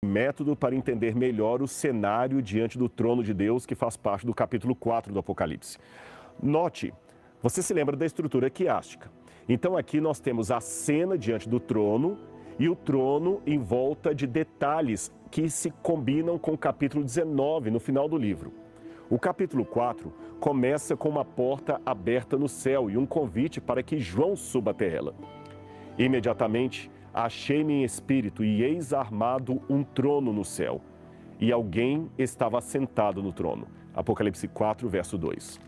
Método para entender melhor o cenário diante do trono de Deus, que faz parte do capítulo 4 do Apocalipse. Note, você se lembra da estrutura quiástica. Então aqui nós temos a cena diante do trono e o trono em volta de detalhes que se combinam com o capítulo 19, no final do livro. O capítulo 4 começa com uma porta aberta no céu e um convite para que João suba até ela. Imediatamente, achei-me em espírito e eis armado um trono no céu. E alguém estava sentado no trono. Apocalipse 4, verso 2.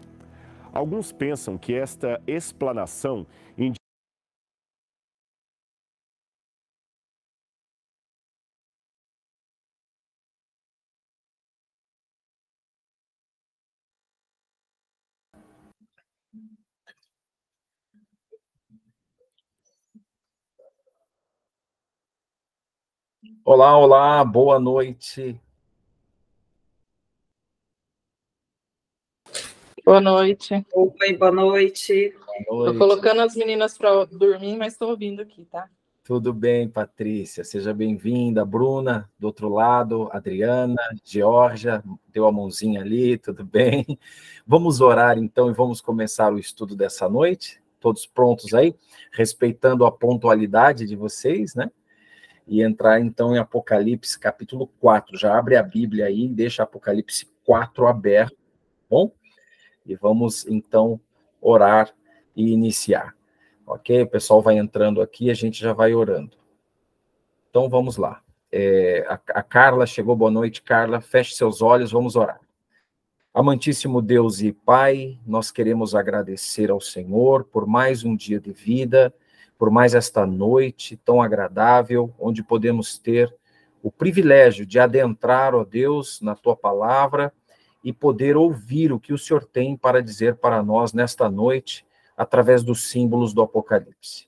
Alguns pensam que esta explanação indica Olá, olá, boa noite. Boa noite. Oi, boa noite. Boa noite. Tô colocando as meninas para dormir, mas estou ouvindo aqui, tá? Tudo bem, Patrícia? Seja bem-vinda. Bruna, do outro lado, Adriana, Georgia, deu a mãozinha ali, tudo bem? Vamos orar, então, e vamos começar o estudo dessa noite? Todos prontos aí? Respeitando a pontualidade de vocês, né? E entrar, então, em Apocalipse, capítulo 4. Já abre a Bíblia aí, deixa Apocalipse 4 aberto, tá bom? E vamos, então, orar e iniciar. Ok? O pessoal vai entrando aqui, a gente já vai orando. Então, vamos lá. A Carla chegou, boa noite, Carla. Feche seus olhos, vamos orar. Amantíssimo Deus e Pai, nós queremos agradecer ao Senhor por mais um dia de vida, por mais esta noite tão agradável, onde podemos ter o privilégio de adentrar, ó Deus, na Tua palavra e poder ouvir o que o Senhor tem para dizer para nós nesta noite, através dos símbolos do Apocalipse.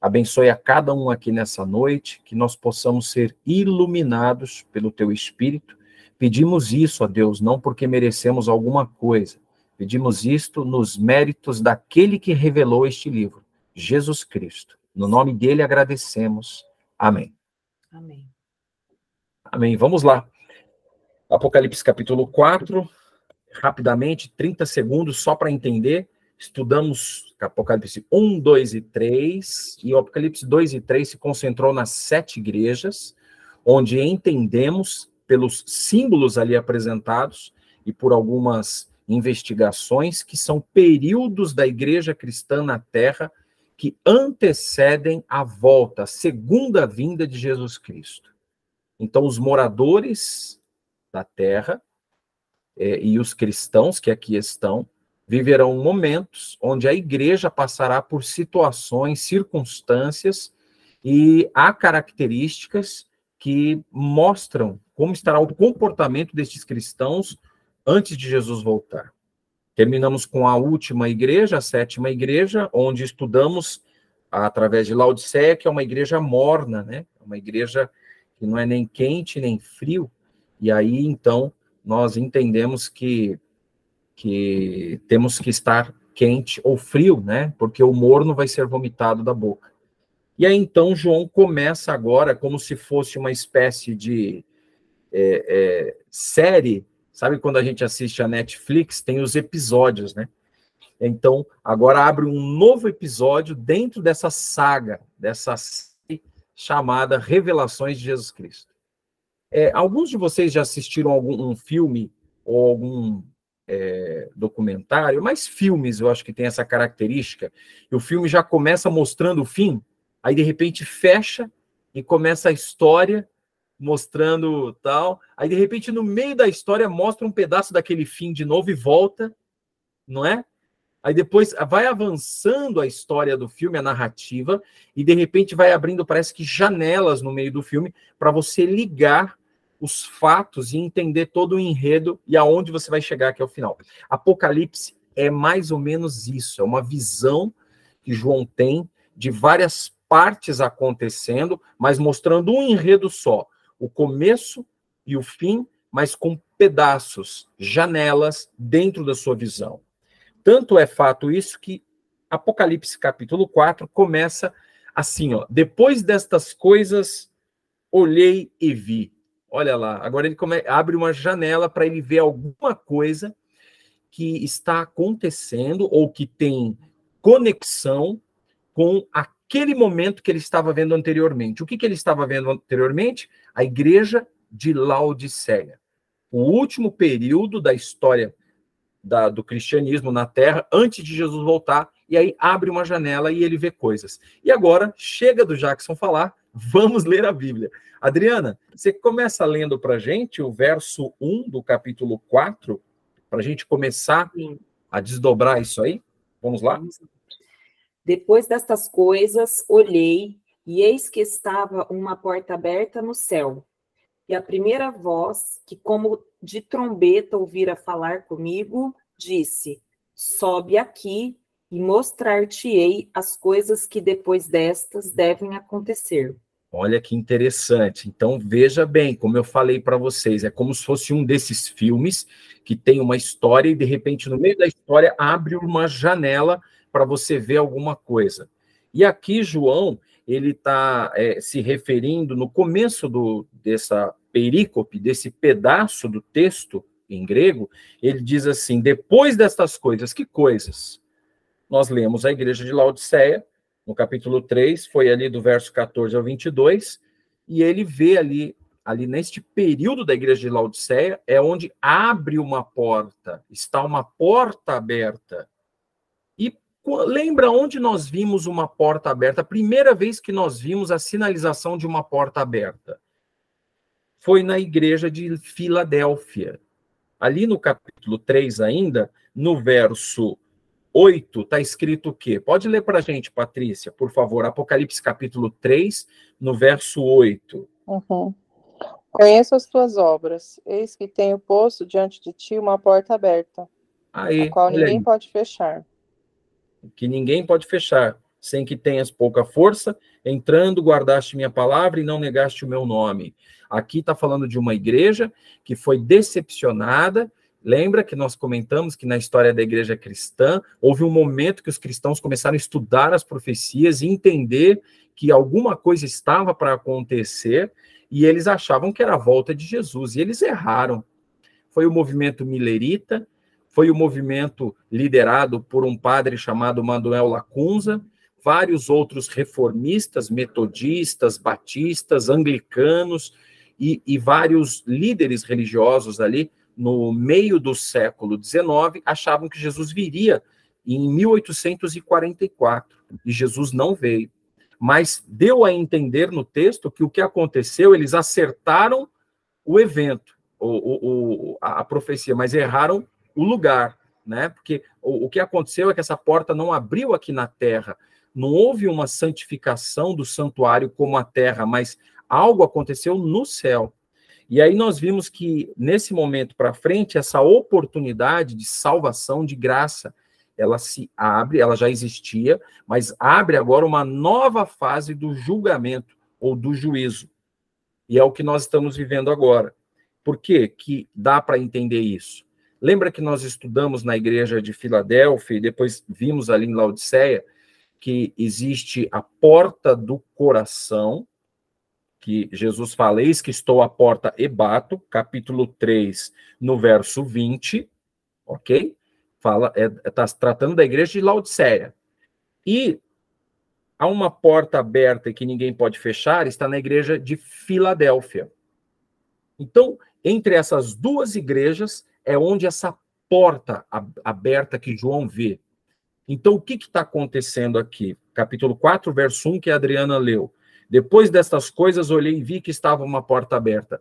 Abençoe a cada um aqui nessa noite, que nós possamos ser iluminados pelo Teu Espírito. Pedimos isso a Deus, não porque merecemos alguma coisa. Pedimos isto nos méritos daquele que revelou este livro, Jesus Cristo. No nome dele agradecemos. Amém. Amém. Amém. Vamos lá. Apocalipse capítulo 4, rapidamente, 30 segundos, só para entender. Estudamos Apocalipse 1, 2 e 3, e o Apocalipse 2 e 3 se concentrou nas 7 igrejas, onde entendemos, pelos símbolos ali apresentados, e por algumas investigações, que são períodos da igreja cristã na Terra que antecedem a volta, a segunda vinda de Jesus Cristo. Então, os moradores da Terra e os cristãos que aqui estão, viverão momentos onde a igreja passará por situações, circunstâncias, e há características que mostram como estará o comportamento destes cristãos antes de Jesus voltar. Terminamos com a última igreja, a 7ª igreja, onde estudamos através de Laodiceia, que é uma igreja morna, né? Uma igreja que não é nem quente nem frio. E aí, então, nós entendemos que temos que estar quente ou frio, né? Porque o morno vai ser vomitado da boca. E aí, então, João começa agora como se fosse uma espécie de série. Sabe quando a gente assiste a Netflix, tem os episódios, né? Então, agora abre um novo episódio dentro dessa saga, dessa série chamada Revelações de Jesus Cristo. Alguns de vocês já assistiram algum filme ou algum documentário, mas filmes eu acho que tem essa característica, e o filme já começa mostrando o fim, aí de repente fecha e começa a história mostrando tal, aí de repente no meio da história mostra um pedaço daquele fim de novo e volta, não é? Aí depois vai avançando a história do filme, a narrativa, e de repente vai abrindo, parece que janelas no meio do filme, para você ligar os fatos e entender todo o enredo e aonde você vai chegar aqui ao final. Apocalipse é mais ou menos isso, é uma visão que João tem de várias partes acontecendo, mas mostrando um enredo só, o começo e o fim, mas com pedaços, janelas dentro da sua visão. Tanto é fato isso que Apocalipse capítulo 4 começa assim, ó: depois destas coisas, olhei e vi. Olha lá, agora ele abre uma janela para ele ver alguma coisa que está acontecendo ou que tem conexão com aquele momento que ele estava vendo anteriormente. O que ele estava vendo anteriormente? A igreja de Laodiceia. O último período da história do cristianismo na Terra, antes de Jesus voltar, e aí abre uma janela e ele vê coisas. E agora, chega do Jackson falar, vamos ler a Bíblia. Adriana, você começa lendo para a gente o verso 1 do capítulo 4, para a gente começar a desdobrar isso aí? Vamos lá? Depois destas coisas, olhei, e eis que estava uma porta aberta no céu. E a primeira voz, que como de trombeta ouvira falar comigo, disse: sobe aqui e mostrar-te-ei as coisas que depois destas devem acontecer. Olha que interessante. Então, veja bem, como eu falei para vocês, é como se fosse um desses filmes que tem uma história e, de repente, no meio da história, abre uma janela para você ver alguma coisa. E aqui, João, ele está se referindo, no começo dessa perícope, desse pedaço do texto em grego, ele diz assim, depois destas coisas, que coisas? Nós lemos a igreja de Laodiceia, no capítulo 3, foi ali do verso 14 ao 22, e ele vê ali neste período da igreja de Laodiceia, é onde abre uma porta, está uma porta aberta. E lembra onde nós vimos uma porta aberta? A primeira vez que nós vimos a sinalização de uma porta aberta foi na igreja de Filadélfia. Ali no capítulo 3 ainda, no verso 8, está escrito o quê? Pode ler para a gente, Patrícia, por favor. Apocalipse capítulo 3, no verso 8. Uhum. Conheço as tuas obras, eis que tenho posto diante de ti uma porta aberta, Aí, a qual olha ninguém aí, pode fechar. que ninguém pode fechar, sem que tenhas pouca força, entrando, guardaste minha palavra e não negaste o meu nome. Aqui está falando de uma igreja que foi decepcionada. Lembra que nós comentamos que na história da igreja cristã, houve um momento que os cristãos começaram a estudar as profecias e entender que alguma coisa estava para acontecer, e eles achavam que era a volta de Jesus, e eles erraram. Foi o movimento milerita, foi o movimento liderado por um padre chamado Manuel Lacunza, vários outros reformistas, metodistas, batistas, anglicanos, e vários líderes religiosos ali, no meio do século XIX, achavam que Jesus viria em 1844, e Jesus não veio. Mas deu a entender no texto que o que aconteceu, eles acertaram o evento, a profecia, mas erraram o lugar, né? Porque o que aconteceu é que essa porta não abriu aqui na terra, não houve uma santificação do santuário como a terra, mas algo aconteceu no céu. E aí nós vimos que, nesse momento para frente, essa oportunidade de salvação, de graça, ela se abre, ela já existia, mas abre agora uma nova fase do julgamento, ou do juízo. E é o que nós estamos vivendo agora. Por que que dá para entender isso? Lembra que nós estudamos na igreja de Filadélfia, e depois vimos ali em Laodiceia, que existe a porta do coração, que Jesus fala, eis que estou à porta e bato, capítulo 3, no verso 20, ok? Está tratando da igreja de Laodiceia. E há uma porta aberta que ninguém pode fechar, está na igreja de Filadélfia. Então, entre essas duas igrejas, é onde essa porta aberta que João vê. Então, o que está acontecendo aqui? Capítulo 4, verso 1, que a Adriana leu. Depois destas coisas, olhei e vi que estava uma porta aberta.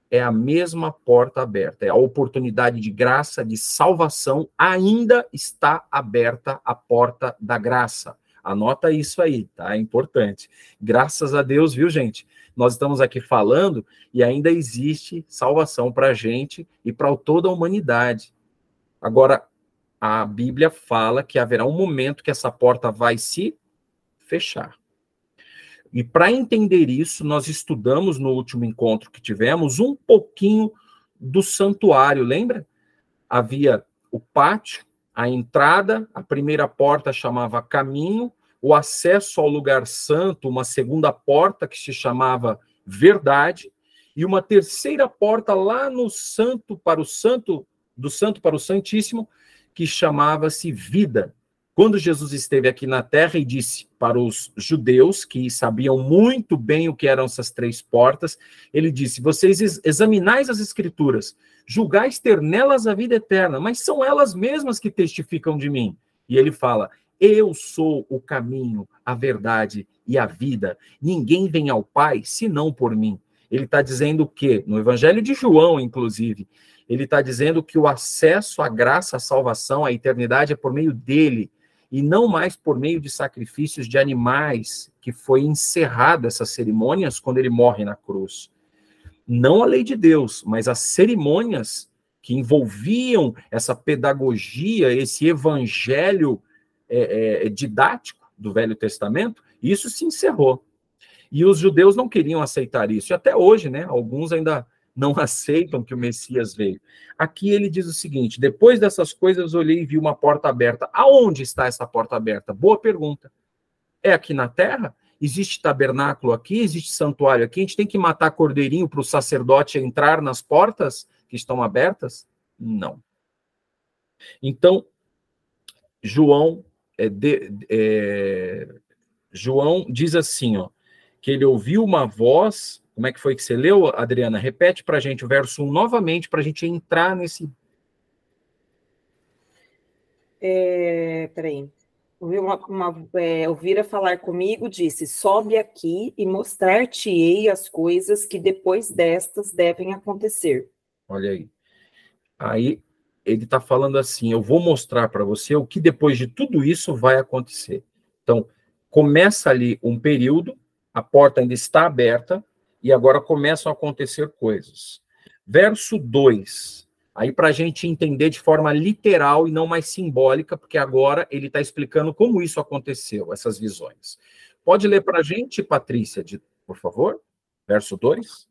É a mesma porta aberta, é a oportunidade de graça, de salvação, ainda está aberta a porta da graça. Anota isso aí, tá? É importante. Graças a Deus, viu, gente? Nós estamos aqui falando e ainda existe salvação para a gente e para toda a humanidade. Agora, a Bíblia fala que haverá um momento que essa porta vai se fechar. E para entender isso, nós estudamos no último encontro que tivemos um pouquinho do santuário, lembra? Havia o pátio, a entrada, a primeira porta chamava caminho, o acesso ao lugar santo, uma segunda porta que se chamava verdade, e uma terceira porta lá no santo, do santo para o santíssimo, que chamava-se vida. Quando Jesus esteve aqui na terra e disse para os judeus, que sabiam muito bem o que eram essas três portas, ele disse: vocês examinais as escrituras, julgais ter nelas a vida eterna, mas são elas mesmas que testificam de mim. E ele fala: eu sou o caminho, a verdade e a vida. Ninguém vem ao Pai senão por mim. Ele está dizendo que, no Evangelho de João, inclusive, ele está dizendo que o acesso à graça, à salvação, à eternidade é por meio dele, e não mais por meio de sacrifícios de animais, que foi encerrado essas cerimônias quando ele morre na cruz. Não a lei de Deus, mas as cerimônias que envolviam essa pedagogia, esse evangelho didático do Velho Testamento, isso se encerrou. E os judeus não queriam aceitar isso. E até hoje, né, alguns ainda não aceitam que o Messias veio. Aqui ele diz o seguinte: depois dessas coisas olhei e vi uma porta aberta. Aonde está essa porta aberta? Boa pergunta. É aqui na terra? Existe tabernáculo aqui? Existe santuário aqui? A gente tem que matar cordeirinho para o sacerdote entrar nas portas que estão abertas? Não. Então, João diz assim, ó, que ele ouviu uma voz. Como é que foi que você leu, Adriana? Repete para a gente o verso 1 novamente, para a gente entrar nesse... Peraí. Ouvira falar comigo, disse: sobe aqui e mostrar-te-ei as coisas que depois destas devem acontecer. Olha aí. Aí ele está falando assim: eu vou mostrar para você o que depois de tudo isso vai acontecer. Então, começa ali um período, a porta ainda está aberta, e agora começam a acontecer coisas. Verso 2, aí para a gente entender de forma literal e não mais simbólica, porque agora ele está explicando como isso aconteceu, essas visões. Pode ler para a gente, Patrícia, por favor? Verso 2.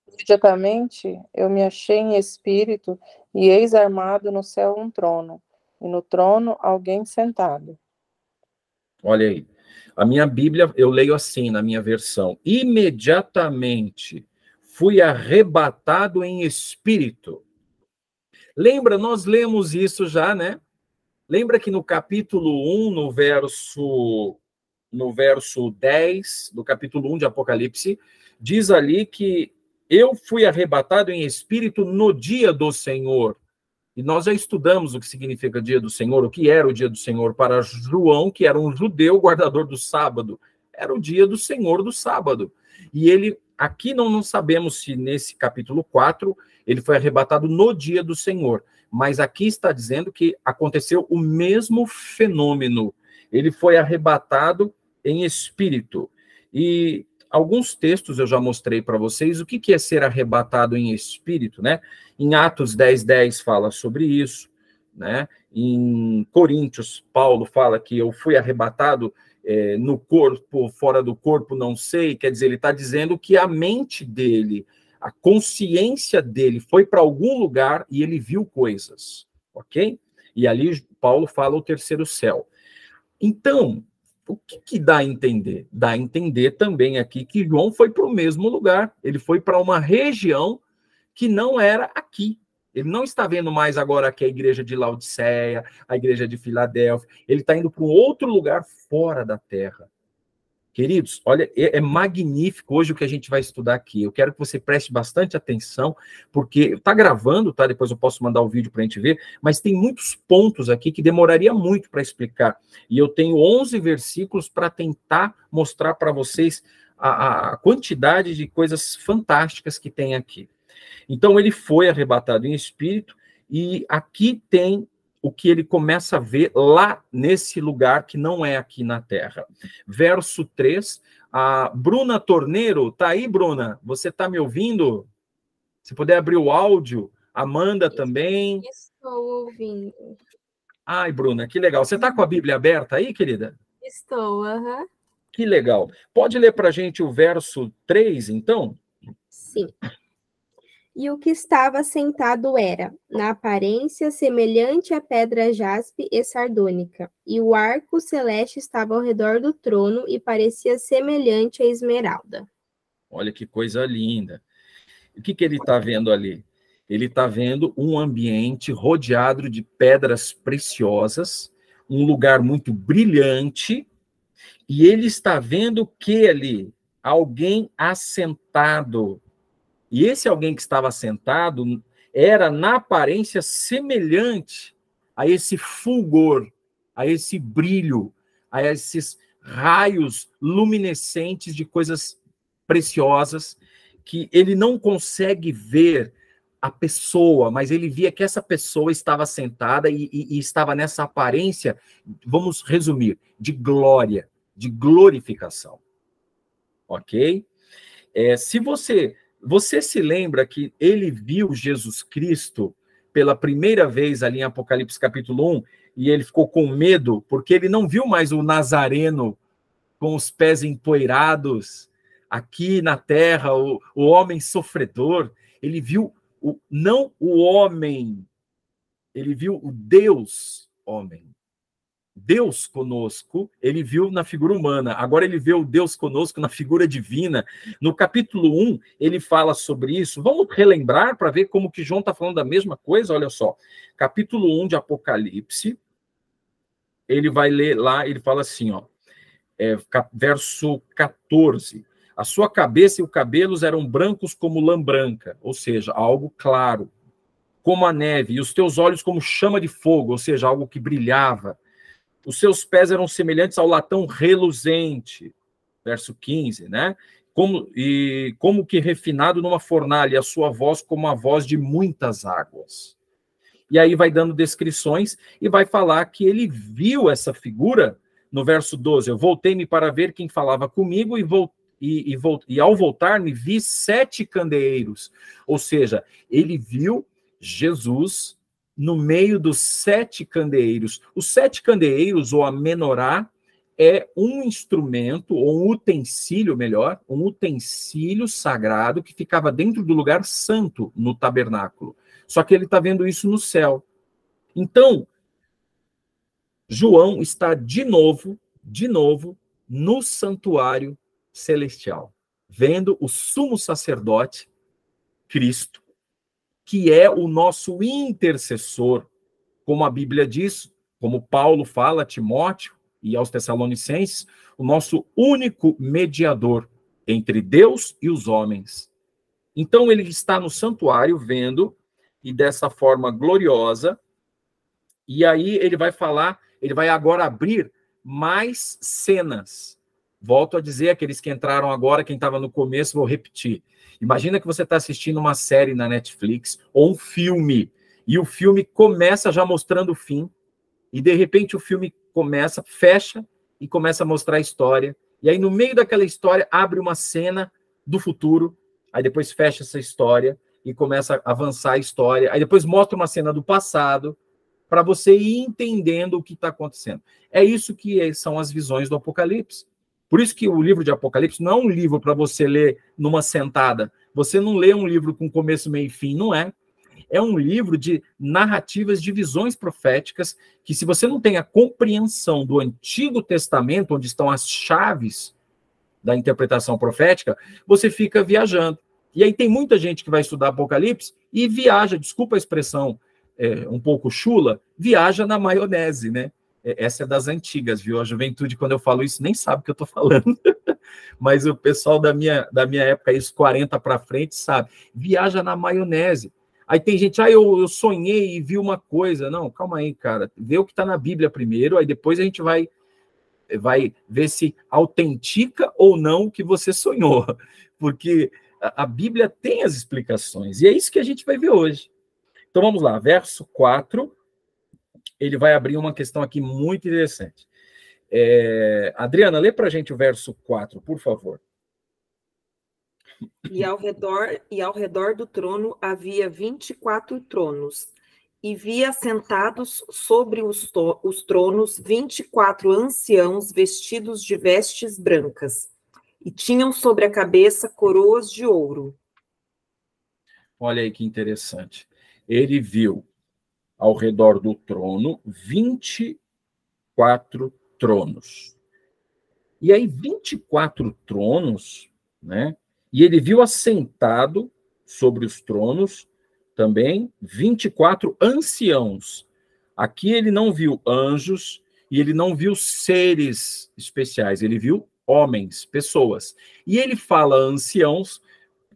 Imediatamente eu me achei em espírito, e eis armado no céu um trono, e no trono alguém sentado. Olha aí. A minha Bíblia, eu leio assim, na minha versão: imediatamente fui arrebatado em espírito. Lembra, nós lemos isso já, né? Lembra que no capítulo 1, no verso 10, do capítulo 1 de Apocalipse, diz ali que eu fui arrebatado em espírito no dia do Senhor. E nós já estudamos o que significa dia do Senhor, o que era o dia do Senhor para João, que era um judeu guardador do sábado. Era o dia do Senhor do sábado. E ele, aqui não sabemos se nesse capítulo 4, ele foi arrebatado no dia do Senhor. Mas aqui está dizendo que aconteceu o mesmo fenômeno. Ele foi arrebatado em espírito. E alguns textos eu já mostrei para vocês o que é ser arrebatado em espírito, né? Em Atos 10:10 fala sobre isso, né? Em Coríntios, Paulo fala que eu fui arrebatado no corpo, fora do corpo, não sei. Quer dizer, ele está dizendo que a mente dele, a consciência dele foi para algum lugar e ele viu coisas, ok? E ali Paulo fala o terceiro céu. Então, o que dá a entender? Dá a entender também aqui que João foi para o mesmo lugar. Ele foi para uma região que não era aqui. Ele não está vendo mais agora aqui a igreja de Laodiceia, a igreja de Filadélfia. Ele está indo para um outro lugar fora da terra. Queridos, olha, é magnífico hoje o que a gente vai estudar aqui. Eu quero que você preste bastante atenção, porque está gravando, tá? Depois eu posso mandar o vídeo para a gente ver, mas tem muitos pontos aqui que demoraria muito para explicar. E eu tenho 11 versículos para tentar mostrar para vocês a quantidade de coisas fantásticas que tem aqui. Então, ele foi arrebatado em espírito, e aqui tem o que ele começa a ver lá nesse lugar que não é aqui na Terra. Verso 3, a Bruna Torneiro, tá aí, Bruna? Você tá me ouvindo? Se puder abrir o áudio, Amanda também. Estou ouvindo. Ai, Bruna, que legal. Você tá com a Bíblia aberta aí, querida? Estou, aham. Que legal. Pode ler para a gente o verso 3, então? Sim. E o que estava sentado era, na aparência, semelhante à pedra jaspe e sardônica, e o arco celeste estava ao redor do trono e parecia semelhante à esmeralda. Olha que coisa linda. O que ele está vendo ali? Ele está vendo um ambiente rodeado de pedras preciosas, um lugar muito brilhante, e ele está vendo o que ali? Alguém assentado. E esse alguém que estava sentado era, na aparência, semelhante a esse fulgor, a esse brilho, a esses raios luminescentes de coisas preciosas, que ele não consegue ver a pessoa, mas ele via que essa pessoa estava sentada e estava nessa aparência, vamos resumir, de glória, de glorificação. Ok? Se você se lembra que ele viu Jesus Cristo pela primeira vez ali em Apocalipse capítulo 1, e ele ficou com medo, porque ele não viu mais o Nazareno com os pés empoeirados, aqui na terra, o homem sofredor. Ele viu não o homem, ele viu o Deus homem. Deus conosco, ele viu na figura humana. Agora ele vê o Deus conosco na figura divina. No capítulo 1, ele fala sobre isso. Vamos relembrar para ver como que João está falando da mesma coisa? Olha só. Capítulo 1 de Apocalipse, ele vai ler lá, ele fala assim, ó, verso 14. A sua cabeça e os cabelos eram brancos como lã branca, ou seja, algo claro, como a neve, e os teus olhos como chama de fogo, ou seja, algo que brilhava. Os seus pés eram semelhantes ao latão reluzente, verso 15, né? Como que refinado numa fornalha, e a sua voz como a voz de muitas águas. E aí vai dando descrições e vai falar que ele viu essa figura no verso 12. Eu voltei-me para ver quem falava comigo e ao voltar-me vi 7 candeeiros. Ou seja, ele viu Jesus no meio dos 7 candeeiros. Os 7 candeeiros, ou a menorá, é um instrumento, ou um utensílio, melhor, um utensílio sagrado que ficava dentro do lugar santo no tabernáculo. Só que ele está vendo isso no céu. Então, João está de novo, no santuário celestial, vendo o sumo sacerdote, Cristo, que é o nosso intercessor, como a Bíblia diz, como Paulo fala a Timóteo e aos Tessalonicenses, o nosso único mediador entre Deus e os homens. Então ele está no santuário vendo, e dessa forma gloriosa, e aí ele vai falar, ele vai agora abrir mais cenas. Volto a dizer, aqueles que entraram agora, quem estava no começo, vou repetir. Imagina que você está assistindo uma série na Netflix, ou um filme, e o filme começa já mostrando o fim, e de repente o filme começa, fecha, e começa a mostrar a história, e aí no meio daquela história abre uma cena do futuro, aí depois fecha essa história, e começa a avançar a história, aí depois mostra uma cena do passado, para você ir entendendo o que está acontecendo. É isso que são as visões do Apocalipse. Por isso que o livro de Apocalipse não é um livro para você ler numa sentada. Você não lê um livro com começo, meio e fim, não é. É um livro de narrativas, de visões proféticas, que se você não tem a compreensão do Antigo Testamento, onde estão as chaves da interpretação profética, você fica viajando. E aí tem muita gente que vai estudar Apocalipse e viaja, desculpa a expressão um pouco chula, viaja na maionese, né? Essa é das antigas, viu? A juventude, quando eu falo isso, nem sabe o que eu estou falando. Mas o pessoal da minha época, isso 40 para frente, sabe. Viaja na maionese. Aí tem gente, eu sonhei e vi uma coisa. Não, calma aí, cara. Vê o que está na Bíblia primeiro, aí depois a gente vai ver se autentica ou não o que você sonhou. Porque a Bíblia tem as explicações. E é isso que a gente vai ver hoje. Então vamos lá, verso 4. Ele vai abrir uma questão aqui muito interessante. Adriana, lê para a gente o verso 4, por favor. E ao redor do trono havia 24 tronos, e via sentados sobre os tronos 24 anciãos vestidos de vestes brancas, e tinham sobre a cabeça coroas de ouro. Olha aí que interessante. Ele viu ao redor do trono 24 tronos. E aí 24 tronos, né? E ele viu assentado sobre os tronos, também 24 anciãos. Aqui ele não viu anjos e ele não viu seres especiais, ele viu homens, pessoas. E ele fala anciãos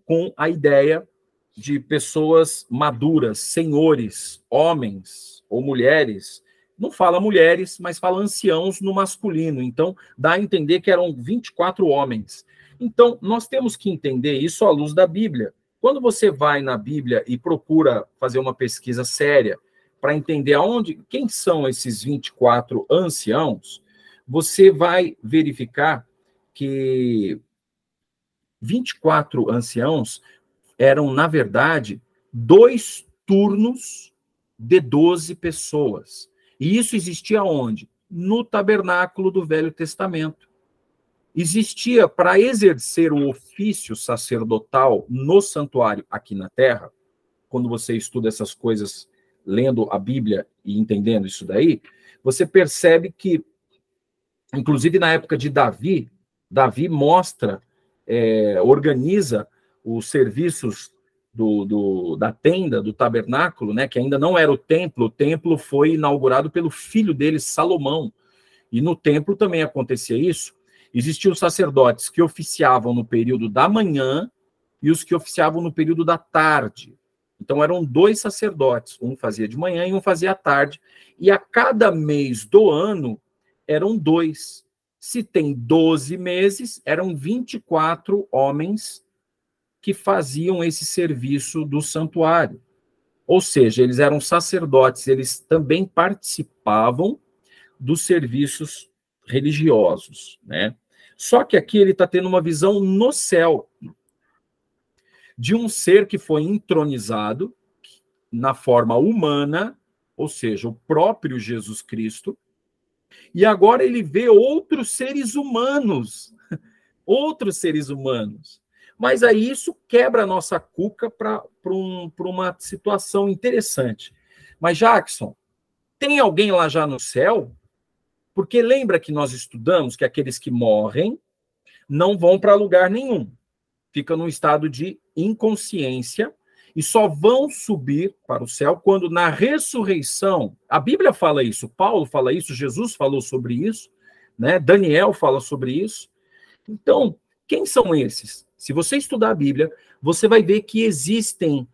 com a ideia de pessoas maduras, senhores, homens ou mulheres. Não fala mulheres, mas fala anciãos no masculino. Então, dá a entender que eram 24 homens. Então, nós temos que entender isso à luz da Bíblia. Quando você vai na Bíblia e procura fazer uma pesquisa séria para entender quem são esses 24 anciãos, você vai verificar que 24 anciãos eram, na verdade, 2 turnos de 12 pessoas. E isso existia onde? No tabernáculo do Velho Testamento. Existia, para exercer o ofício sacerdotal no santuário aqui na Terra, quando você estuda essas coisas, lendo a Bíblia e entendendo isso daí, você percebe que, inclusive na época de Davi mostra, organiza os serviços da tenda, do tabernáculo, né, que ainda não era o templo foi inaugurado pelo filho dele, Salomão, e no templo também acontecia isso. Existiam os sacerdotes que oficiavam no período da manhã e os que oficiavam no período da tarde. Então eram 2 sacerdotes, um fazia de manhã e um fazia à tarde, e a cada mês do ano eram 2. Se tem 12 meses, eram 24 homens que faziam esse serviço do santuário. Ou seja, eles eram sacerdotes, eles também participavam dos serviços religiosos, né? Só que aqui ele está tendo uma visão no céu de um ser que foi entronizado na forma humana, ou seja, o próprio Jesus Cristo, e agora ele vê outros seres humanos, Mas aí isso quebra a nossa cuca para uma situação interessante. Mas, Jackson, tem alguém lá já no céu? Porque lembra que nós estudamos que aqueles que morrem não vão para lugar nenhum. Ficam num estado de inconsciência e só vão subir para o céu quando na ressurreição, a Bíblia fala isso, Paulo fala isso, Jesus falou sobre isso, né? Daniel fala sobre isso. Então, quem são esses? Se você estudar a Bíblia, você vai ver que existem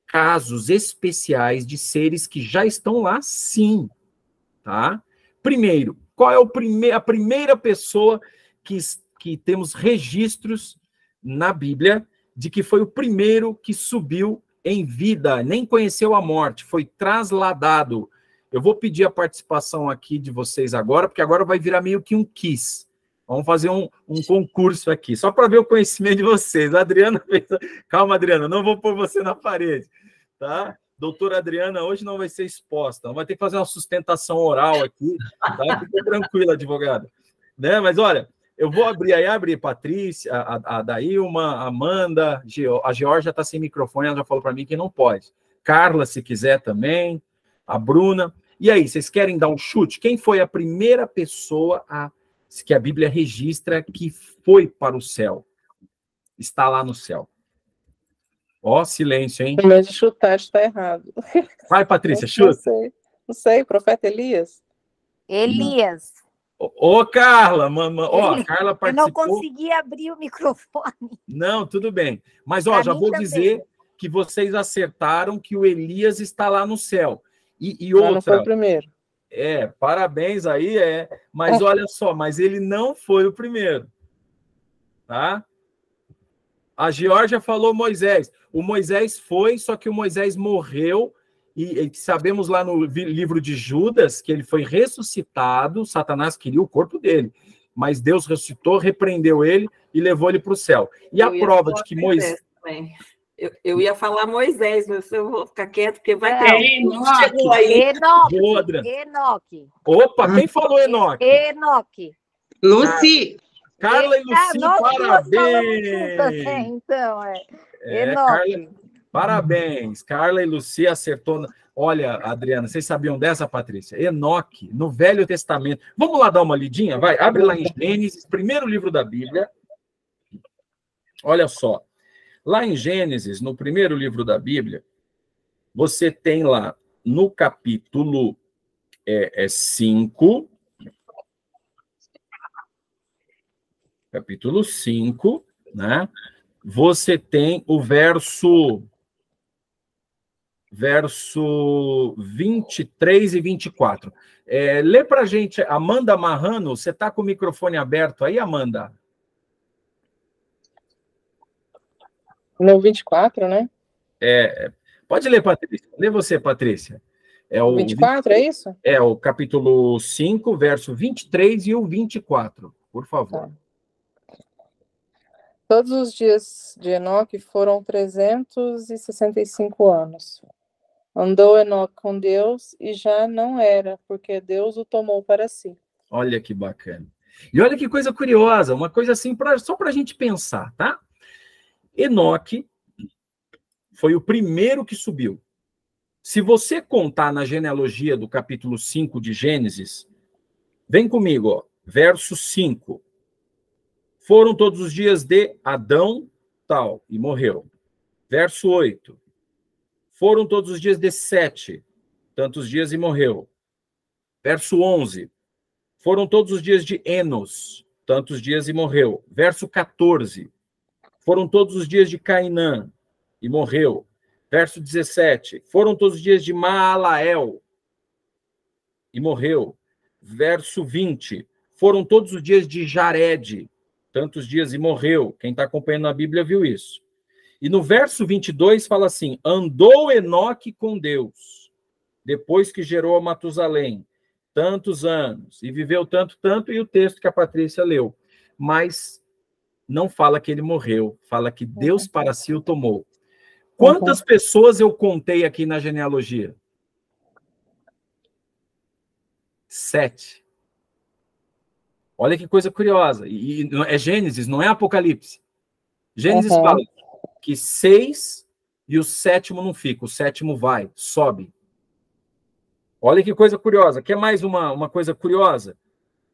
casos especiais de seres que já estão lá, sim, tá? Primeiro, qual é a primeira pessoa que temos registros na Bíblia de que foi o primeiro que subiu em vida, nem conheceu a morte, foi trasladado? Eu vou pedir a participação aqui de vocês agora, porque agora vai virar meio que um quiz. Vamos fazer um concurso aqui, só para ver o conhecimento de vocês. A Adriana fez... Calma, Adriana, não vou pôr você na parede, tá? Doutora Adriana hoje não vai ser exposta, vai ter que fazer uma sustentação oral aqui, tá? Fica tranquila, advogada. Né? Mas olha, eu vou abrir Patrícia, a Daílma, a Amanda, a Georgia está sem microfone, ela já falou para mim que não pode. Carla, se quiser também, a Bruna. E aí, vocês querem dar um chute? Quem foi a primeira pessoa que a Bíblia registra que foi para o céu? Está lá no céu. Ó, silêncio, hein? O medo de chutar está errado. Vai, Patrícia, chuta. Não sei, profeta Elias? Elias. Ô, Carla, ó, a Carla participou. Eu não consegui abrir o microfone. Não, tudo bem. Mas, ó, já vou dizer que vocês acertaram que o Elias está lá no céu. E outra... Não foi o primeiro. Parabéns aí, Mas olha só, mas ele não foi o primeiro. Tá? A Georgia falou Moisés. O Moisés foi, só que o Moisés morreu, e sabemos lá no livro de Judas que ele foi ressuscitado, Satanás queria o corpo dele, mas Deus ressuscitou, repreendeu ele e levou ele para o céu. E a prova de que Moisés... Eu ia falar Moisés, mas eu vou ficar quieto, porque vai ter Enoque. Opa, quem falou Enoque? Enoque. Lucy. Carla e Lucy, parabéns! Então, Enoque. Parabéns, Carla e Lucy acertou. Olha, Adriana, vocês sabiam dessa, Patrícia? Enoque, no Velho Testamento. Vamos lá dar uma lidinha? Vai, abre lá em Gênesis, primeiro livro da Bíblia. Olha só. Lá em Gênesis, no primeiro livro da Bíblia, você tem lá no capítulo 5, capítulo 5, né? Você tem o verso 23 e 24. Lê para a gente, Amanda Marrano, você está com o microfone aberto aí, Amanda? No 24, né? Pode ler, Patrícia. Lê você, Patrícia. O 24, é isso? É o capítulo 5, verso 23 e o 24, por favor. Tá. Todos os dias de Enoque foram 365 anos. Andou Enoque com Deus e já não era, porque Deus o tomou para si. Olha que bacana. E olha que coisa curiosa, uma coisa assim, só para a gente pensar, tá? Enoque foi o primeiro que subiu. Se você contar na genealogia do capítulo 5 de Gênesis, vem comigo, ó, verso 5. Foram todos os dias de Adão, tal, e morreu. Verso 8. Foram todos os dias de Sete, tantos dias e morreu. Verso 11. Foram todos os dias de Enos, tantos dias e morreu. Verso 14. Foram todos os dias de Cainã, e morreu. Verso 17. Foram todos os dias de Maalael, e morreu. Verso 20. Foram todos os dias de Jared, tantos dias e morreu. Quem está acompanhando a Bíblia viu isso. E no verso 22 fala assim, andou Enoque com Deus, depois que gerou a Matusalém, tantos anos, e viveu tanto, e o texto que a Patrícia leu. Mas não fala que ele morreu, fala que Deus para si o tomou. Quantas pessoas eu contei aqui na genealogia? 7. Olha que coisa curiosa. E é Gênesis, não é Apocalipse. Gênesis fala que 6 e o 7º não fica, o 7º vai, sobe. Olha que coisa curiosa. Quer mais uma coisa curiosa?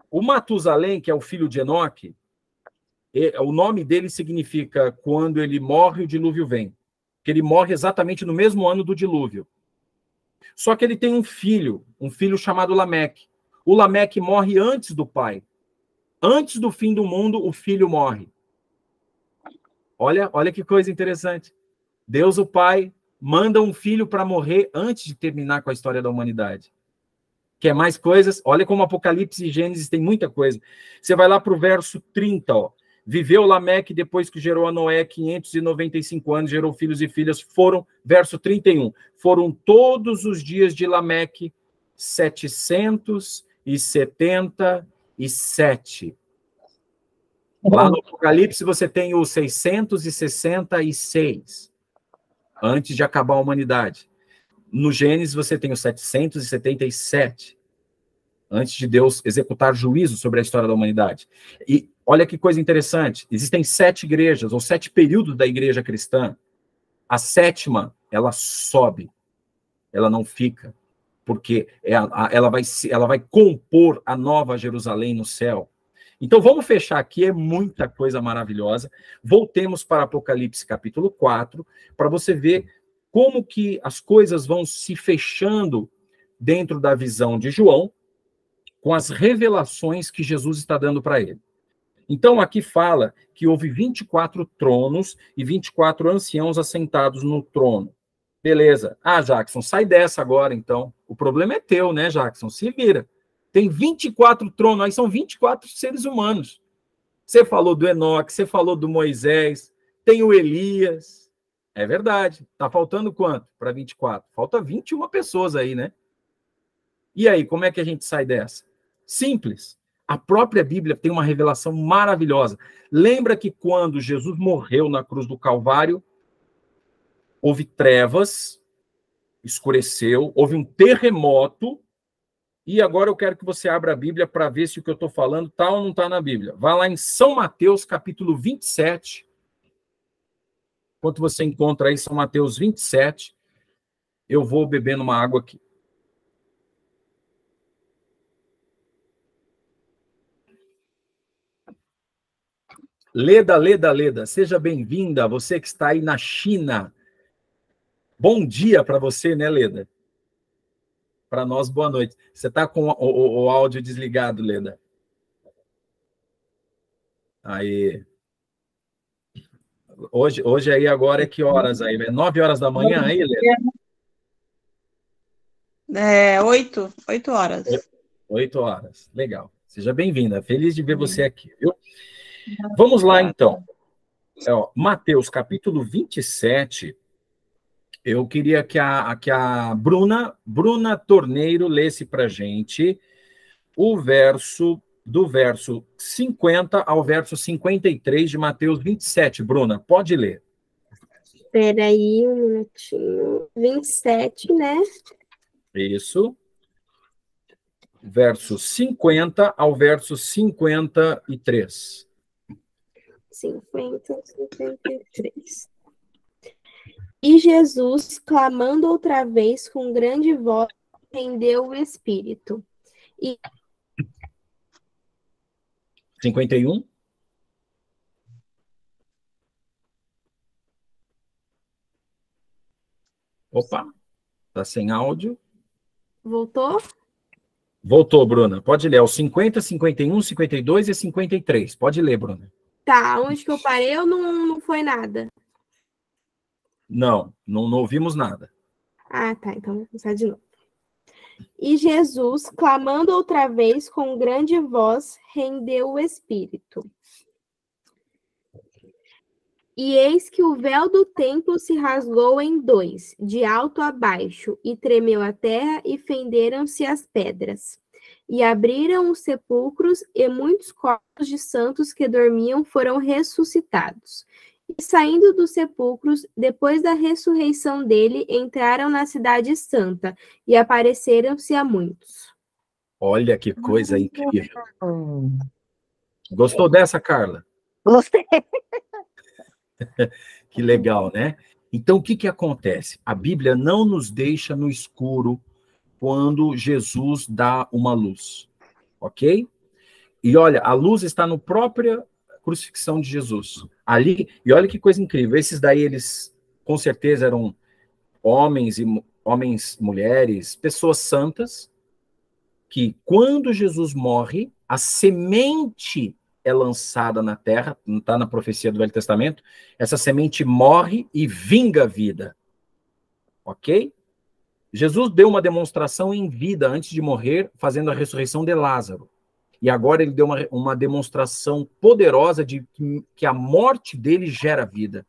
O Matusalém, que é o filho de Enoque, o nome dele significa quando ele morre, o dilúvio vem. Que ele morre exatamente no mesmo ano do dilúvio. Só que ele tem um filho chamado Lameque. O Lameque morre antes do pai. Antes do fim do mundo, o filho morre. Olha que coisa interessante. Deus, o Pai, manda um filho para morrer antes de terminar com a história da humanidade. Quer mais coisas? Olha como Apocalipse e Gênesis tem muita coisa. Você vai lá para o verso 30, ó. Viveu Lameque depois que gerou a Noé 595 anos, gerou filhos e filhas. Verso 31, foram todos os dias de Lameque 777. Lá no Apocalipse você tem o 666, antes de acabar a humanidade. No Gênesis você tem o 777, antes de Deus executar juízo sobre a história da humanidade. E olha que coisa interessante, existem 7 igrejas, ou 7 períodos da igreja cristã. A 7ª, ela sobe, ela não fica, porque ela vai compor a nova Jerusalém no céu. Então, vamos fechar aqui, é muita coisa maravilhosa. Voltemos para Apocalipse capítulo 4, para você ver como que as coisas vão se fechando dentro da visão de João, com as revelações que Jesus está dando para ele. Então, aqui fala que houve 24 tronos e 24 anciãos assentados no trono. Beleza. Ah, Jackson, sai dessa agora, então. O problema é teu, né, Jackson? Se vira. Tem 24 tronos, aí são 24 seres humanos. Você falou do Enoque, você falou do Moisés, tem o Elias. É verdade. Tá faltando quanto para 24? Falta 21 pessoas aí, né? E aí, como é que a gente sai dessa? Simples. A própria Bíblia tem uma revelação maravilhosa. Lembra que quando Jesus morreu na cruz do Calvário, houve trevas, escureceu, houve um terremoto. E agora eu quero que você abra a Bíblia para ver se o que eu estou falando está ou não está na Bíblia. Vá lá em São Mateus, capítulo 27. Enquanto você encontra aí São Mateus 27, eu vou bebendo uma água aqui. Leda, seja bem-vinda, você que está aí na China. Bom dia para você, né, Leda? Para nós, boa noite. Você está com o áudio desligado, Leda? Aí. Hoje aí agora é que horas aí? É 9 horas da manhã aí, Leda? 8 horas. 8 horas, legal. Seja bem-vinda, feliz de ver você aqui, viu? Vamos lá, então. Mateus, capítulo 27, eu queria que a Bruna Torneiro lesse para a gente do verso 50 ao verso 53 de Mateus 27. Bruna, pode ler. Espera aí um minutinho. 27, né? Isso. Verso 50 ao verso 53. 50, 53. E Jesus, clamando outra vez com grande voz, rendeu o espírito. E 51. Opa, tá sem áudio. voltou? Voltou, Bruna. Pode ler. É o 50, 51, 52 e 53. Pode ler, Bruna. Tá, onde que eu parei ou não foi nada? Não ouvimos nada. Ah, tá, então vou começar de novo. E Jesus, clamando outra vez com grande voz, rendeu o espírito. E eis que o véu do templo se rasgou em dois, de alto a baixo, e tremeu a terra, e fenderam-se as pedras. E abriram os sepulcros, e muitos corpos de santos que dormiam foram ressuscitados. E saindo dos sepulcros, depois da ressurreição dele, entraram na cidade santa, e apareceram-se a muitos. Olha que coisa incrível. Gostou dessa, Carla? Gostei. Que legal, né? Então, o que acontece? A Bíblia não nos deixa no escuro quando Jesus dá uma luz, ok? E olha, a luz está na própria crucifixão de Jesus. Ali, e olha que coisa incrível, esses daí, eles com certeza eram homens, mulheres, pessoas santas, que quando Jesus morre, a semente é lançada na terra, não está na profecia do Velho Testamento, essa semente morre e vinga a vida. Ok? Jesus deu uma demonstração em vida antes de morrer, fazendo a ressurreição de Lázaro. E agora ele deu uma demonstração poderosa de que a morte dele gera vida.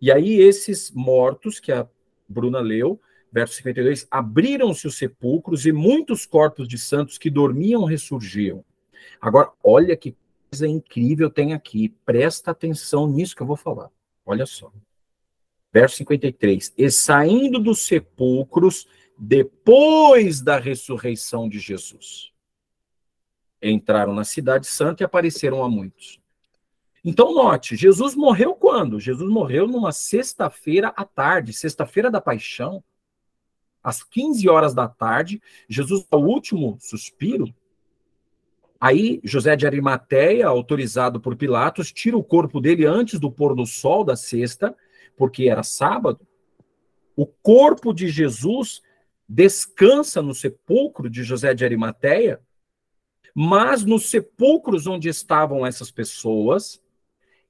E aí esses mortos, que a Bruna leu, verso 52, abriram-se os sepulcros e muitos corpos de santos que dormiam ressurgiam. Agora, olha que coisa incrível tem aqui. Presta atenção nisso que eu vou falar. Olha só. Verso 53. E saindo dos sepulcros, depois da ressurreição de Jesus, entraram na cidade santa e apareceram a muitos. Então, note, Jesus morreu quando? Jesus morreu numa sexta-feira à tarde, sexta-feira da paixão, às 15 horas da tarde. Jesus, o último suspiro. Aí, José de Arimateia, autorizado por Pilatos, tira o corpo dele antes do pôr do sol da sexta, porque era sábado. O corpo de Jesus descansa no sepulcro de José de Arimateia, mas nos sepulcros onde estavam essas pessoas,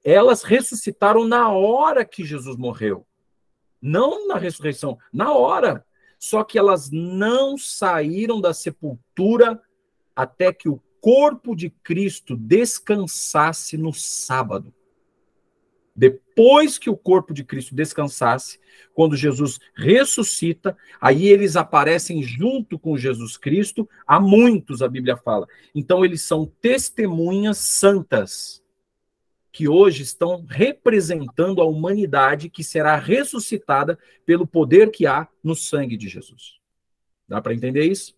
elas ressuscitaram na hora que Jesus morreu. Não na ressurreição, na hora. Só que elas não saíram da sepultura até que o corpo de Cristo descansasse no sábado. Depois que o corpo de Cristo descansasse, quando Jesus ressuscita, aí eles aparecem junto com Jesus Cristo, a muitos, a Bíblia fala. Então eles são testemunhas santas, que hoje estão representando a humanidade que será ressuscitada pelo poder que há no sangue de Jesus. Dá para entender isso?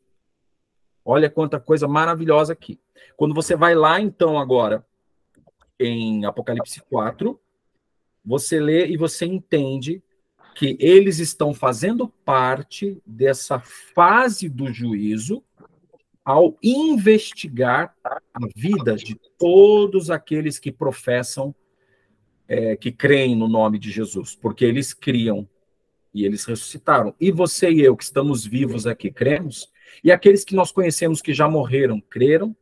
Olha quanta coisa maravilhosa aqui. Quando você vai lá, então, agora, em Apocalipse 4, você lê e você entende que eles estão fazendo parte dessa fase do juízo ao investigar a vida de todos aqueles que professam que creem no nome de Jesus, porque eles criam e eles ressuscitaram. E você e eu, que estamos vivos aqui, cremos? E aqueles que nós conhecemos que já morreram, creram?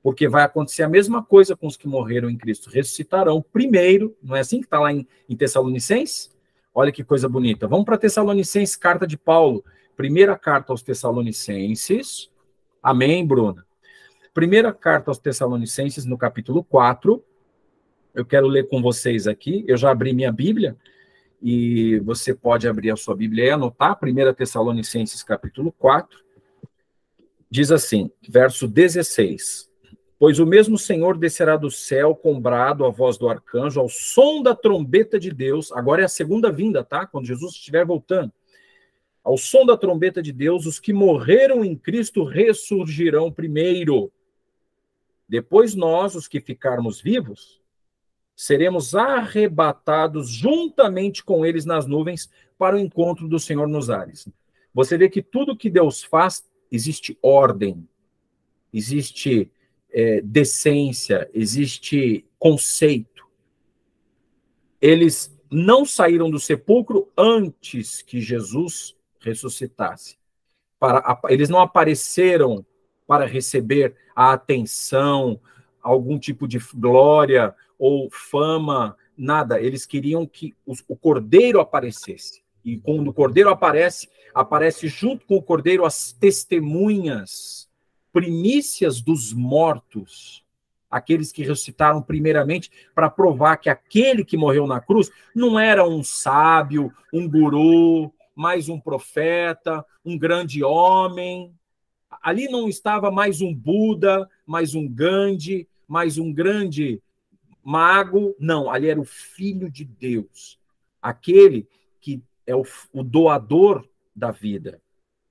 Porque vai acontecer a mesma coisa com os que morreram em Cristo. Ressuscitarão primeiro, não é assim que está lá em Tessalonicenses? Olha que coisa bonita. Vamos para Tessalonicenses, carta de Paulo. Primeira carta aos Tessalonicenses. Amém, Bruna? Primeira carta aos Tessalonicenses, no capítulo 4. Eu quero ler com vocês aqui. Eu já abri minha Bíblia. E você pode abrir a sua Bíblia e anotar. 1 Tessalonicenses, capítulo 4. Diz assim, verso 16. Pois o mesmo Senhor descerá do céu com brado, a voz do arcanjo, ao som da trombeta de Deus. Agora é a segunda vinda, tá? Quando Jesus estiver voltando. Ao som da trombeta de Deus, os que morreram em Cristo ressurgirão primeiro. Depois nós, os que ficarmos vivos, seremos arrebatados juntamente com eles nas nuvens para o encontro do Senhor nos ares. Você vê que tudo que Deus faz, existe ordem, existe decência, existe conceito. Eles não saíram do sepulcro antes que Jesus ressuscitasse. Eles não apareceram para receber a atenção, algum tipo de glória ou fama, nada. Eles queriam que o Cordeiro aparecesse. E quando o Cordeiro aparece junto com o Cordeiro as testemunhas, primícias dos mortos, aqueles que ressuscitaram primeiramente, para provar que aquele que morreu na cruz não era um sábio, um guru, mais um profeta, um grande homem. Ali não estava mais um Buda, mais um Gandhi, mais um grande mago. Não, ali era o Filho de Deus, aquele que é o doador da vida.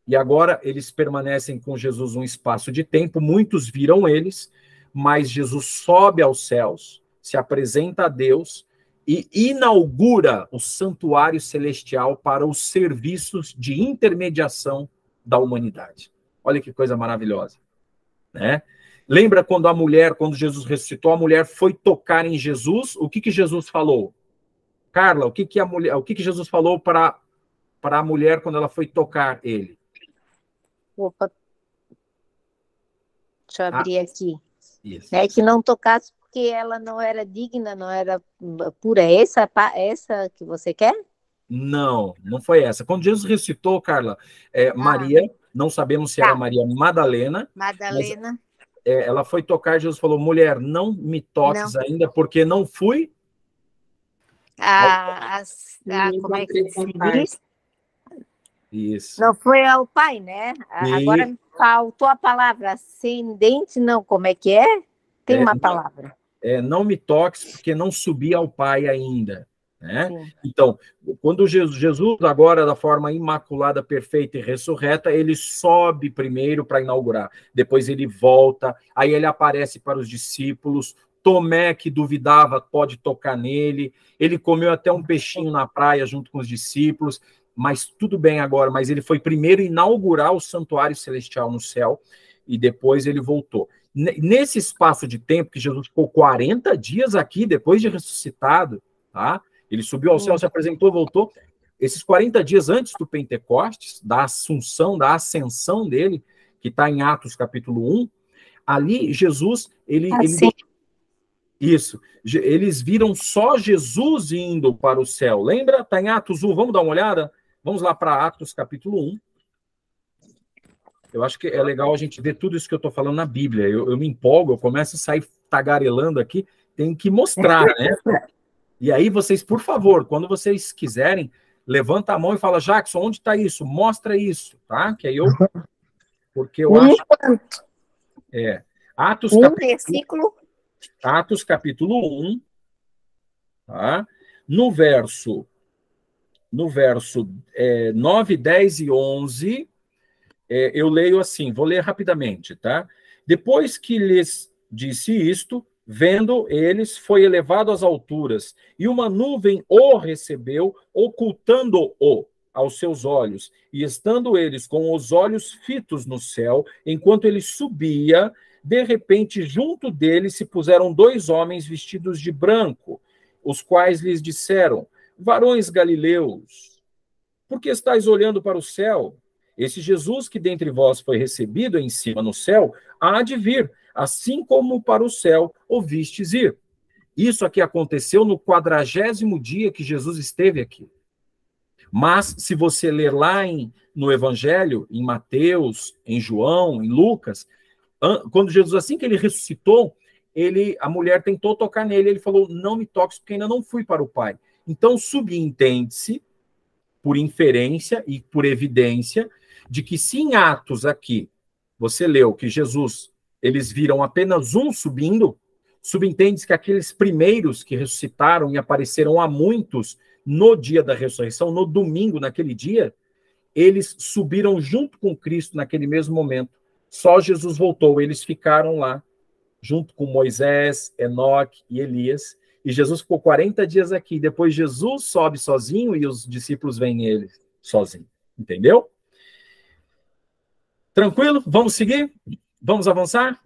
E agora eles permanecem com Jesus um espaço de tempo, muitos viram eles, mas Jesus sobe aos céus, se apresenta a Deus e inaugura o santuário celestial para os serviços de intermediação da humanidade. Olha que coisa maravilhosa, né? Lembra quando Jesus ressuscitou, a mulher foi tocar em Jesus, o que Jesus falou? Carla, o que Jesus falou para a mulher quando ela foi tocar ele? Opa, deixa eu abrir aqui. Isso. Né, que não tocasse porque ela não era digna, não era pura. Essa que você quer? Não, não foi essa. Quando Jesus ressuscitou, Carla, Maria, não sabemos se era Maria Madalena. Madalena. Ela foi tocar, Jesus falou, mulher, não me toques ainda, porque não fui... como é que se diz? Isso. Não foi ao pai, né? Agora me faltou a palavra ascendente, não, como é que é? Tem uma palavra. Não me toques, porque não subi ao pai ainda. Né? Então, quando Jesus, agora da forma imaculada, perfeita e ressurreta, ele sobe primeiro para inaugurar, depois ele volta, aí ele aparece para os discípulos, Tomé, que duvidava, pode tocar nele, ele comeu até um peixinho na praia junto com os discípulos, mas tudo bem agora, mas ele foi primeiro inaugurar o santuário celestial no céu, e depois ele voltou. Nesse espaço de tempo, que Jesus ficou 40 dias aqui, depois de ressuscitado, tá? Ele subiu ao céu, se apresentou, voltou. Esses 40 dias antes do Pentecostes, da assunção, da ascensão dele, que está em Atos capítulo 1, ali Jesus, eles viram só Jesus indo para o céu. Lembra? Está em Atos 1, vamos dar uma olhada? Vamos lá para Atos capítulo 1. Eu acho que é legal a gente ver tudo isso que eu estou falando na Bíblia. Eu me empolgo, eu começo a sair tagarelando aqui, tem que mostrar, né? E aí vocês, por favor, quando vocês quiserem, levanta a mão e fala, Jackson, onde está isso? Mostra isso, tá? Que aí eu... Porque eu acho... Atos capítulo 1, tá? No verso 9, 10 e 11, eu leio assim, vou ler rapidamente, tá? Depois que lhes disse isto, vendo eles, foi elevado às alturas, e uma nuvem o recebeu, ocultando-o aos seus olhos, e estando eles com os olhos fitos no céu, enquanto ele subia, de repente, junto dele se puseram 2 homens vestidos de branco, os quais lhes disseram: varões galileus, por que estáis olhando para o céu? Esse Jesus que dentre vós foi recebido em cima no céu, há de vir, assim como para o céu ouvistes ir. Isso aqui aconteceu no 40º dia que Jesus esteve aqui. Mas, se você ler lá no Evangelho, em Mateus, em João, em Lucas, quando Jesus, assim que ele ressuscitou, a mulher tentou tocar nele, ele falou: não me toques, porque ainda não fui para o Pai. Então, subentende-se, por inferência e por evidência, de que se em Atos aqui, você leu que Jesus, eles viram apenas um subindo, subentende-se que aqueles primeiros que ressuscitaram e apareceram a muitos no dia da ressurreição, no domingo, naquele dia, eles subiram junto com Cristo naquele mesmo momento. Só Jesus voltou, eles ficaram lá, junto com Moisés, Enoque e Elias, e Jesus ficou 40 dias aqui. Depois Jesus sobe sozinho e os discípulos vêm ele sozinho. Entendeu? Tranquilo? Vamos seguir? Vamos avançar?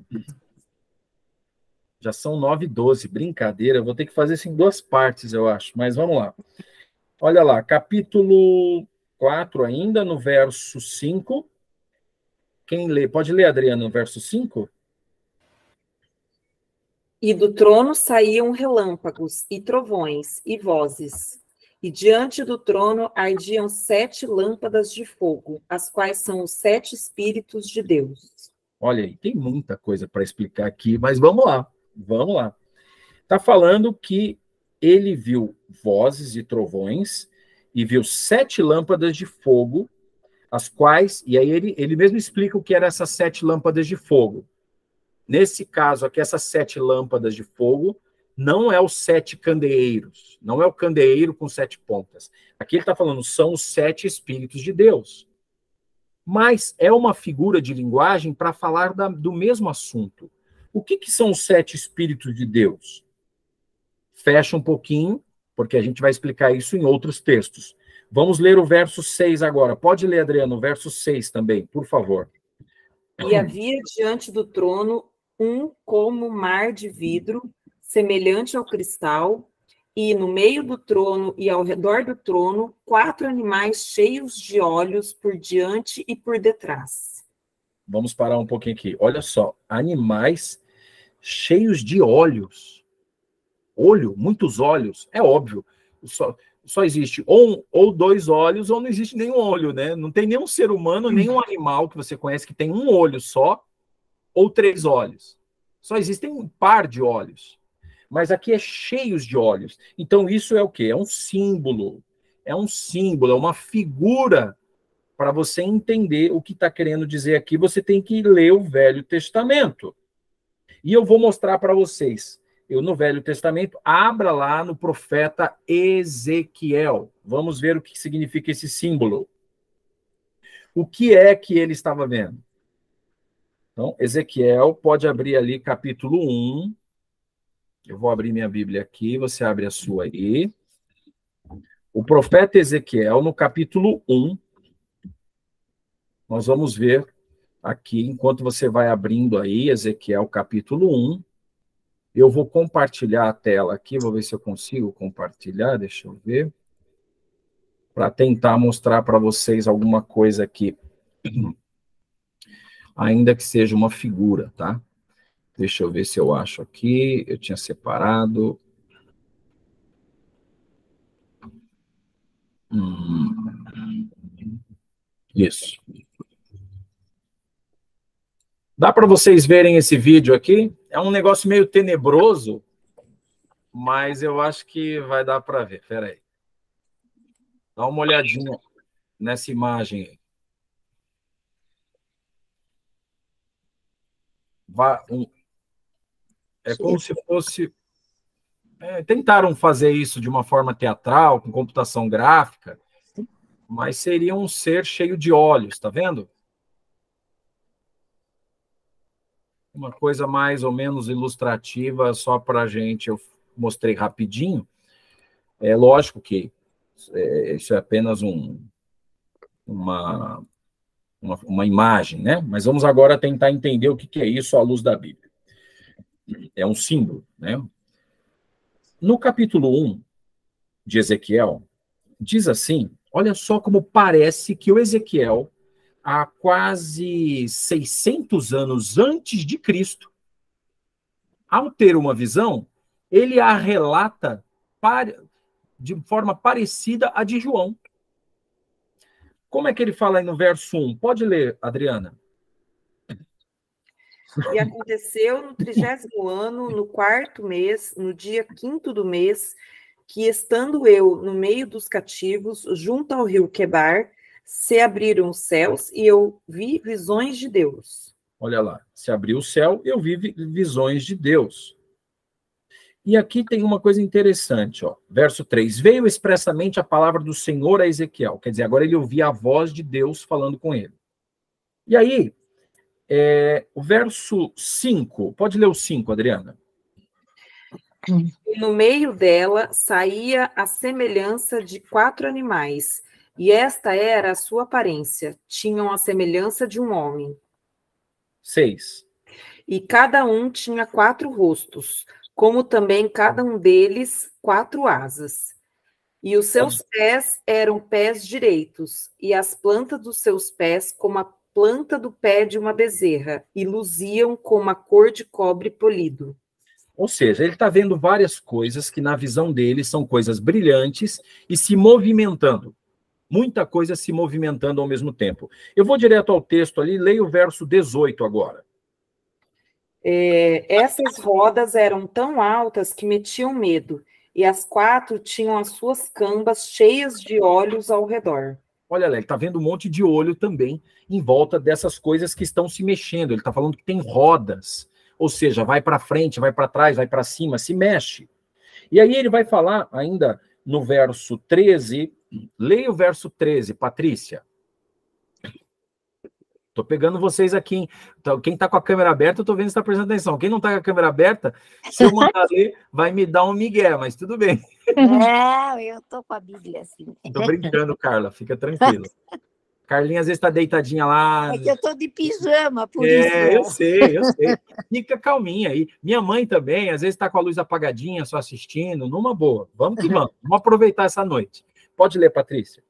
Já são 9h12, brincadeira. Eu vou ter que fazer isso em 2 partes, eu acho. Mas vamos lá. Olha lá, capítulo 4 ainda, no verso 5. Quem lê? Pode ler, Adriana, no verso 5? E do trono saíam relâmpagos e trovões e vozes. E diante do trono ardiam 7 lâmpadas de fogo, as quais são os 7 Espíritos de Deus. Olha aí, tem muita coisa para explicar aqui, mas vamos lá. Vamos lá. Está falando que ele viu vozes e trovões e viu 7 lâmpadas de fogo, as quais, e aí ele mesmo explica o que eram essas 7 lâmpadas de fogo. Nesse caso aqui, essas 7 lâmpadas de fogo não é os 7 candeeiros, não é o candeeiro com 7 pontas. Aqui ele está falando, são os 7 Espíritos de Deus. Mas é uma figura de linguagem para falar do mesmo assunto. O que são os 7 Espíritos de Deus? Fecha um pouquinho, porque a gente vai explicar isso em outros textos. Vamos ler o verso 6 agora. Pode ler, Adriano, o verso 6 também, por favor. E havia diante do trono um como mar de vidro, semelhante ao cristal, e no meio do trono e ao redor do trono, 4 animais cheios de olhos por diante e por detrás. Vamos parar um pouquinho aqui. Olha só, animais cheios de olhos. Olho, muitos olhos, é óbvio. Só existe ou 2 olhos, ou não existe nenhum olho, né? Não tem nenhum ser humano, nenhum animal que você conhece que tem um olho só, ou 3 olhos. Só existem um par de olhos. Mas aqui é cheios de olhos. Então isso é o quê? É um símbolo. É uma figura. Para você entender o que está querendo dizer aqui, você tem que ler o Velho Testamento. E eu vou mostrar para vocês. No Velho Testamento, abra lá no profeta Ezequiel. Vamos ver o que significa esse símbolo. O que é que ele estava vendo? Então, Ezequiel, pode abrir ali capítulo 1. Eu vou abrir minha Bíblia aqui, você abre a sua aí. O profeta Ezequiel, no capítulo 1, nós vamos ver aqui, enquanto você vai abrindo aí, Ezequiel capítulo 1, eu vou compartilhar a tela aqui, vou ver se eu consigo compartilhar, deixa eu ver, para tentar mostrar para vocês alguma coisa aqui, ainda que seja uma figura, tá? Deixa eu ver se eu acho aqui, eu tinha separado. Isso. Dá para vocês verem esse vídeo aqui? É um negócio meio tenebroso, mas eu acho que vai dar para ver. Espera aí. Dá uma olhadinha nessa imagem aí. É como se fosse... tentaram fazer isso de uma forma teatral, com computação gráfica, mas seria um ser cheio de olhos, tá vendo? Uma coisa mais ou menos ilustrativa, só para a gente, eu mostrei rapidinho. É lógico que isso é apenas uma imagem, né? Mas vamos agora tentar entender o que é isso à luz da Bíblia. É um símbolo, né? No capítulo 1 de Ezequiel, diz assim, olha só como parece que o Ezequiel, há quase 600 anos antes de Cristo, ao ter uma visão, ele a relata de forma parecida à de João. Como é que ele fala aí no verso 1? Pode ler, Adriana. E aconteceu no 30º ano, no 4º mês, no dia 5º do mês, que estando eu no meio dos cativos, junto ao rio Quebar, se abriram os céus e eu vi visões de Deus. Olha lá, se abriu o céu, eu vi visões de Deus. E aqui tem uma coisa interessante, ó. Verso 3. Veio expressamente a palavra do Senhor a Ezequiel. Quer dizer, agora ele ouvia a voz de Deus falando com ele. E aí, o verso 5. Pode ler o 5, Adriana. E no meio dela saía a semelhança de 4 animais, e esta era a sua aparência. Tinham a semelhança de um homem. 6. E cada um tinha 4 rostos, como também cada um deles 4 asas. E os seus pés eram pés direitos, e as plantas dos seus pés como a planta do pé de uma bezerra, e luziam como a cor de cobre polido. Ou seja, ele está vendo várias coisas que na visão dele são coisas brilhantes e se movimentando. Muita coisa se movimentando ao mesmo tempo. Eu vou direto ao texto ali, leio o verso 18 agora. Essas rodas eram tão altas que metiam medo, e as 4 tinham as suas cambas cheias de olhos ao redor. Olha lá, ele está vendo um monte de olho também em volta dessas coisas que estão se mexendo. Ele está falando que tem rodas, ou seja, vai para frente, vai para trás, vai para cima, se mexe. E aí ele vai falar ainda no verso 13, leia o verso 13, Patrícia. Estou pegando vocês aqui, hein? Então, quem está com a câmera aberta, eu estou vendo se está prestando atenção. Quem não está com a câmera aberta, se eu mandar ler, vai me dar um migué, mas tudo bem. Não, eu estou com a Bíblia assim. Estou brincando, Carla, fica tranquila. Carlinha às vezes está deitadinha lá. É que eu estou de pijama, por isso. Eu sei. Fica calminha aí. Minha mãe também, às vezes está com a luz apagadinha, só assistindo, numa boa. Vamos que vamos. Vamos aproveitar essa noite. Pode ler, Patrícia.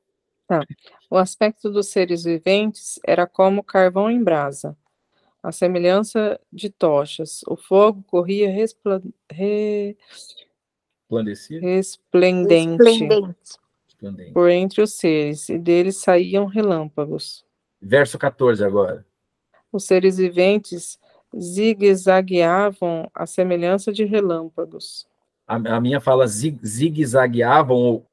Tá. O aspecto dos seres viventes era como carvão em brasa, a semelhança de tochas. O fogo corria resplendente por entre os seres, e deles saíam relâmpagos. Verso 14 agora. Os seres viventes zigue-zagueavam à semelhança de relâmpagos. A minha fala zigue-zagueavam, ou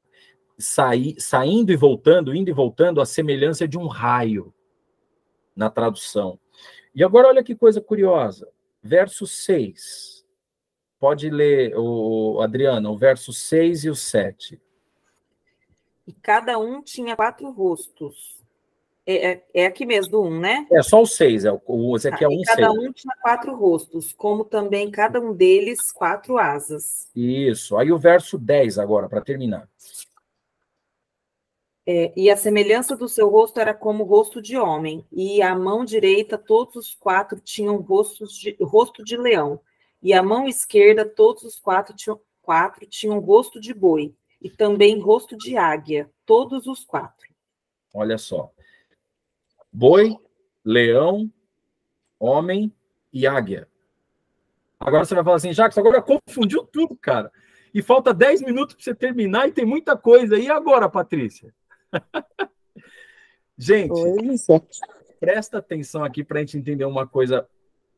saindo e voltando, indo e voltando, à semelhança de um raio, na tradução. E agora olha que coisa curiosa. Verso 6. Pode ler, Adriana, o verso 6 e o 7. E cada um tinha 4 rostos. É aqui mesmo, do 1, né? É só o 6, esse aqui é 1, 6. Cada um tinha 4 rostos, como também cada um deles 4 asas. Isso. Aí o verso 10 agora, para terminar. E a semelhança do seu rosto era como o rosto de homem, e a mão direita, todos os 4 tinham rosto de leão, e a mão esquerda, todos os 4 tinham rosto de boi, e também rosto de águia, todos os 4. Olha só. Boi, leão, homem e águia. Agora você vai falar assim, Jacques, agora confundiu tudo, cara. E falta 10 minutos para você terminar e tem muita coisa. E agora, Patrícia? Gente, presta atenção aqui para a gente entender uma coisa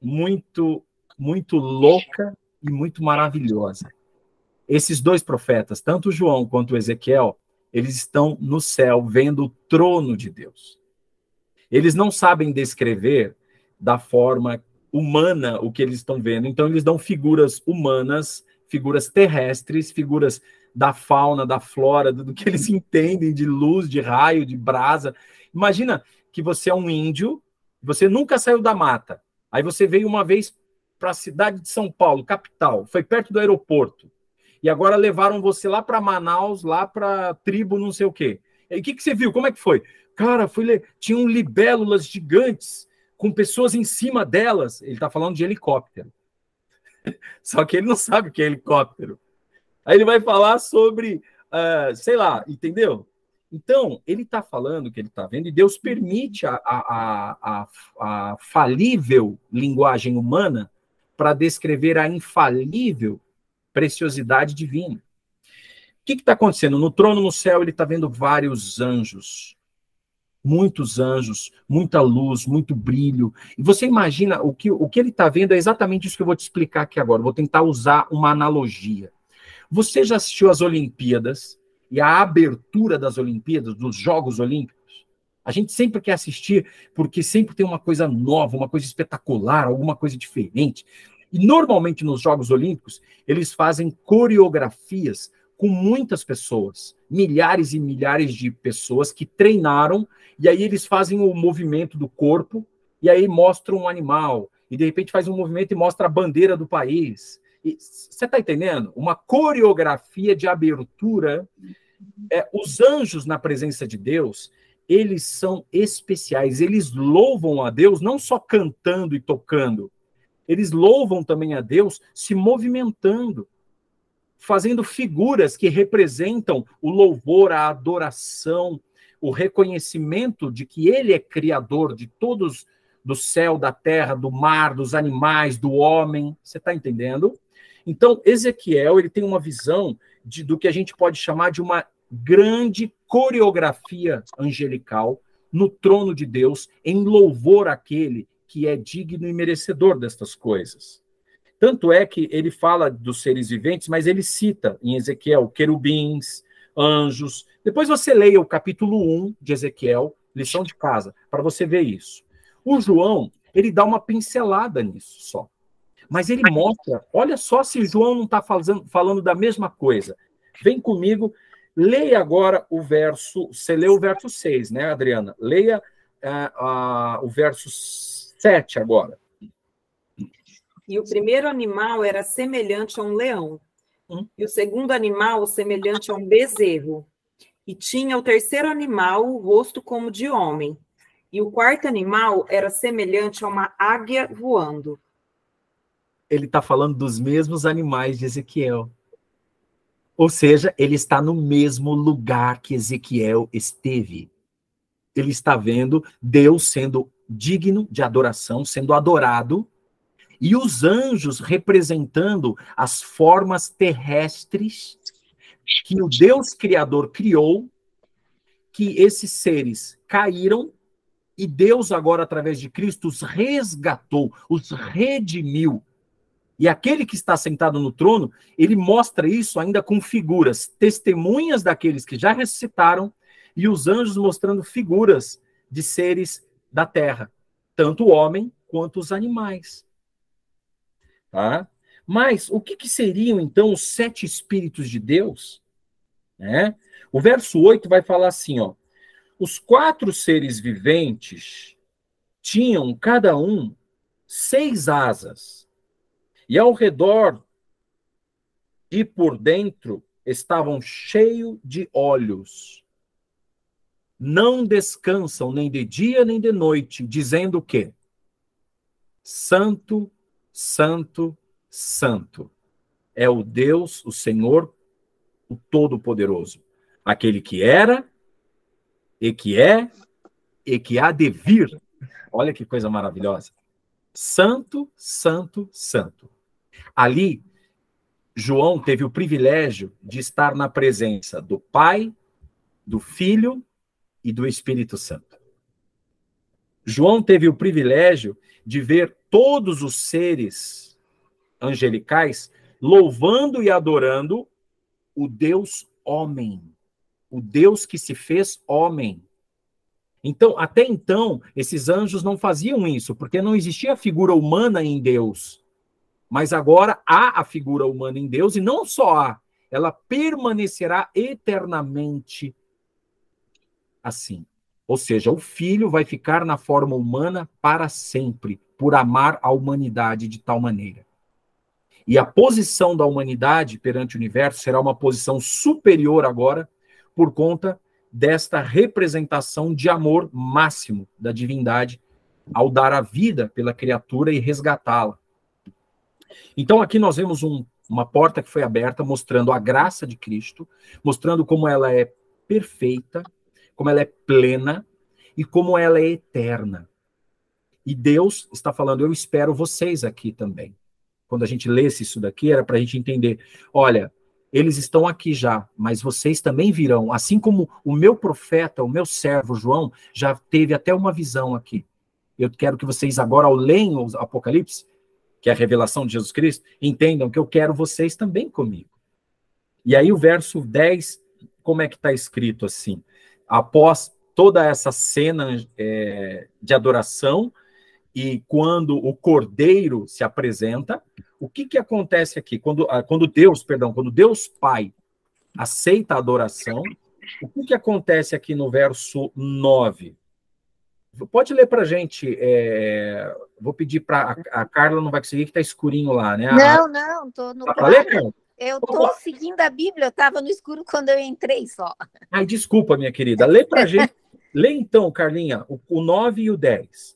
muito, muito louca e muito maravilhosa. Esses 2 profetas, tanto João quanto Ezequiel, eles estão no céu vendo o trono de Deus. Eles não sabem descrever da forma humana o que eles estão vendo, então eles dão figuras humanas, figuras terrestres, figuras da fauna, da flora, do que eles entendem de luz, de raio, de brasa. Imagina que você é um índio, você nunca saiu da mata, aí você veio uma vez para a cidade de São Paulo, capital, foi perto do aeroporto, e agora levaram você lá para Manaus, lá para tribo não sei o quê. E o que você viu? Como é que foi? Cara, tinham libélulas gigantes com pessoas em cima delas. Ele está falando de helicóptero. Só que ele não sabe o que é helicóptero. Aí ele vai falar sobre, sei lá, entendeu? Então, ele está falando o que ele está vendo, e Deus permite a falível linguagem humana para descrever a infalível preciosidade divina. O que está acontecendo? No trono no céu, ele está vendo vários anjos, muitos anjos, muita luz, muito brilho. E você imagina, o que ele está vendo é exatamente isso que eu vou te explicar aqui agora. Vou tentar usar uma analogia. Você já assistiu às Olimpíadas e a abertura das Olimpíadas, dos Jogos Olímpicos? A gente sempre quer assistir porque sempre tem uma coisa nova, uma coisa espetacular, alguma coisa diferente. E normalmente nos Jogos Olímpicos, eles fazem coreografias com muitas pessoas, milhares e milhares de pessoas que treinaram, e aí eles fazem o movimento do corpo, e aí mostram um animal, e de repente faz um movimento e mostra a bandeira do país. Você está entendendo? Uma coreografia de abertura. Os anjos na presença de Deus, eles são especiais, eles louvam a Deus não só cantando e tocando, eles louvam também a Deus se movimentando, fazendo figuras que representam o louvor, a adoração, o reconhecimento de que ele é criador de todos, do céu, da terra, do mar, dos animais, do homem. Você está entendendo? Então, Ezequiel, ele tem uma visão do que a gente pode chamar de uma grande coreografia angelical no trono de Deus, em louvor àquele que é digno e merecedor destas coisas. Tanto é que ele fala dos seres viventes, mas ele cita em Ezequiel querubins, anjos. Depois você leia o capítulo 1 de Ezequiel, lição de casa, para você ver isso. O João, ele dá uma pincelada nisso só. Mas ele mostra, olha só se João não está falando da mesma coisa. Vem comigo, leia agora o verso, você leu o verso 6, né, Adriana? Leia o verso 7 agora. E o primeiro animal era semelhante a um leão, e o segundo animal semelhante a um bezerro. E tinha o terceiro animal o rosto como de homem, e o quarto animal era semelhante a uma águia voando. Ele está falando dos mesmos animais de Ezequiel. Ou seja, ele está no mesmo lugar que Ezequiel esteve. Ele está vendo Deus sendo digno de adoração, sendo adorado, e os anjos representando as formas terrestres que o Deus Criador criou, que esses seres caíram, e Deus agora, através de Cristo, os resgatou, os redimiu. E aquele que está sentado no trono, ele mostra isso ainda com figuras, testemunhas daqueles que já ressuscitaram, e os anjos mostrando figuras de seres da terra, tanto o homem quanto os animais. Tá? Mas o que seriam, então, os 7 Espíritos de Deus? O verso 8 vai falar assim, ó, os 4 seres viventes tinham, cada um, 6 asas, e ao redor e por dentro estavam cheios de olhos. Não descansam nem de dia nem de noite, dizendo o quê? Santo, Santo, Santo é o Deus, o Senhor, o Todo-Poderoso, aquele que era, e que é, e que há de vir. Olha que coisa maravilhosa. Santo, Santo, Santo. Ali, João teve o privilégio de estar na presença do Pai, do Filho e do Espírito Santo. João teve o privilégio de ver todos os seres angelicais louvando e adorando o Deus homem, o Deus que se fez homem. Então, até então, esses anjos não faziam isso, porque não existia a figura humana em Deus. Mas agora há a figura humana em Deus, e não só há, ela permanecerá eternamente assim. Ou seja, o Filho vai ficar na forma humana para sempre, por amar a humanidade de tal maneira. E a posição da humanidade perante o universo será uma posição superior agora, por conta desta representação de amor máximo da divindade, ao dar a vida pela criatura e resgatá-la. Então aqui nós vemos um uma porta que foi aberta, mostrando a graça de Cristo, mostrando como ela é perfeita, como ela é plena e como ela é eterna. E Deus está falando, eu espero vocês aqui também. Quando a gente lesse isso daqui, era para a gente entender, olha, eles estão aqui já, mas vocês também virão. Assim como o meu profeta, o meu servo João, já teve até uma visão aqui. Eu quero que vocês agora, ao lerem o Apocalipse, que é a revelação de Jesus Cristo, entendam que eu quero vocês também comigo. E aí o verso 10, como é que está escrito assim? Após toda essa cena de adoração, e quando o Cordeiro se apresenta, o que acontece aqui? Quando Deus Pai aceita a adoração, o que acontece aqui no verso 9? Pode ler para a gente, vou pedir para a Carla, não vai conseguir, que está escurinho lá, né? Não, estou no claro. Ler, Carla? Eu estou seguindo a Bíblia, eu estava no escuro quando eu entrei só. Ai, desculpa, minha querida. Lê para a gente. Lê então, Carlinha, o 9 e o 10.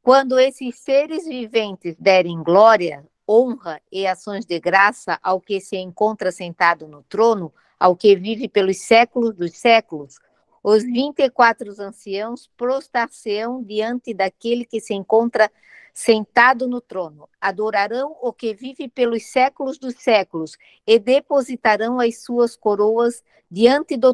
Quando esses seres viventes derem glória, honra e ações de graça ao que se encontra sentado no trono, ao que vive pelos séculos dos séculos, os 24 anciãos prostrar-se-ão diante daquele que se encontra sentado no trono, adorarão o que vive pelos séculos dos séculos e depositarão as suas coroas diante do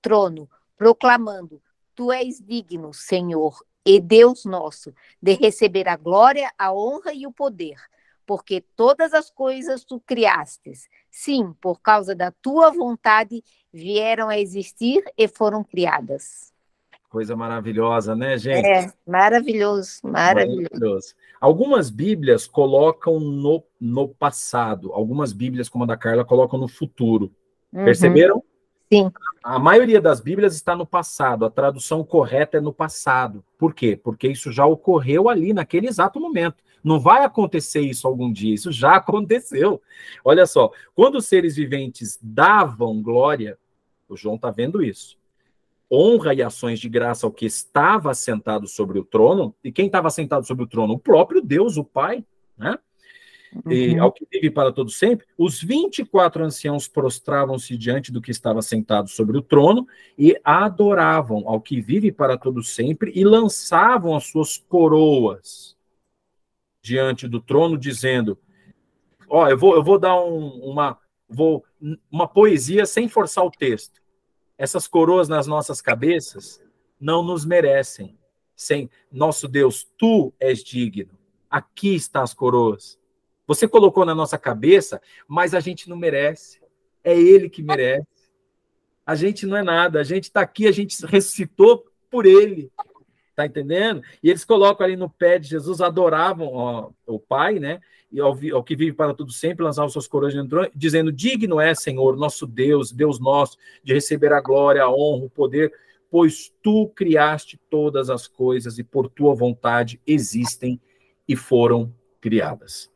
trono, proclamando: Tu és digno, Senhor, e Deus nosso, de receber a glória, a honra e o poder, porque todas as coisas tu criastes. Sim, por causa da tua vontade, vieram a existir e foram criadas. Coisa maravilhosa, né, gente? Maravilhoso. Algumas Bíblias colocam no passado, algumas Bíblias, como a da Carla, colocam no futuro. Perceberam? Sim. A maioria das Bíblias está no passado, a tradução correta é no passado. Por quê? Porque isso já ocorreu ali, naquele exato momento. Não vai acontecer isso algum dia, isso já aconteceu. Olha só, quando os seres viventes davam glória, o João está vendo isso, honra e ações de graça ao que estava sentado sobre o trono, e quem estava sentado sobre o trono? O próprio Deus, o Pai, né? E ao que vive para todo sempre, os 24 anciãos prostravam-se diante do que estava sentado sobre o trono e adoravam ao que vive para todo sempre e lançavam as suas coroas diante do trono, dizendo: eu vou dar uma poesia sem forçar o texto. Essas coroas nas nossas cabeças não nos merecem. Sem nosso Deus, tu és digno. Aqui estão as coroas. Você colocou na nossa cabeça, mas a gente não merece. É ele que merece. A gente não é nada. A gente está aqui, a gente ressuscitou por ele. Está entendendo? E eles colocam ali no pé de Jesus, adoravam o Pai, né? E ao que vive para todo sempre, lançavam suas coroas de trono, dizendo: digno é, Senhor, nosso Deus, Deus nosso, de receber a glória, a honra, o poder, pois tu criaste todas as coisas e por tua vontade existem e foram criadas.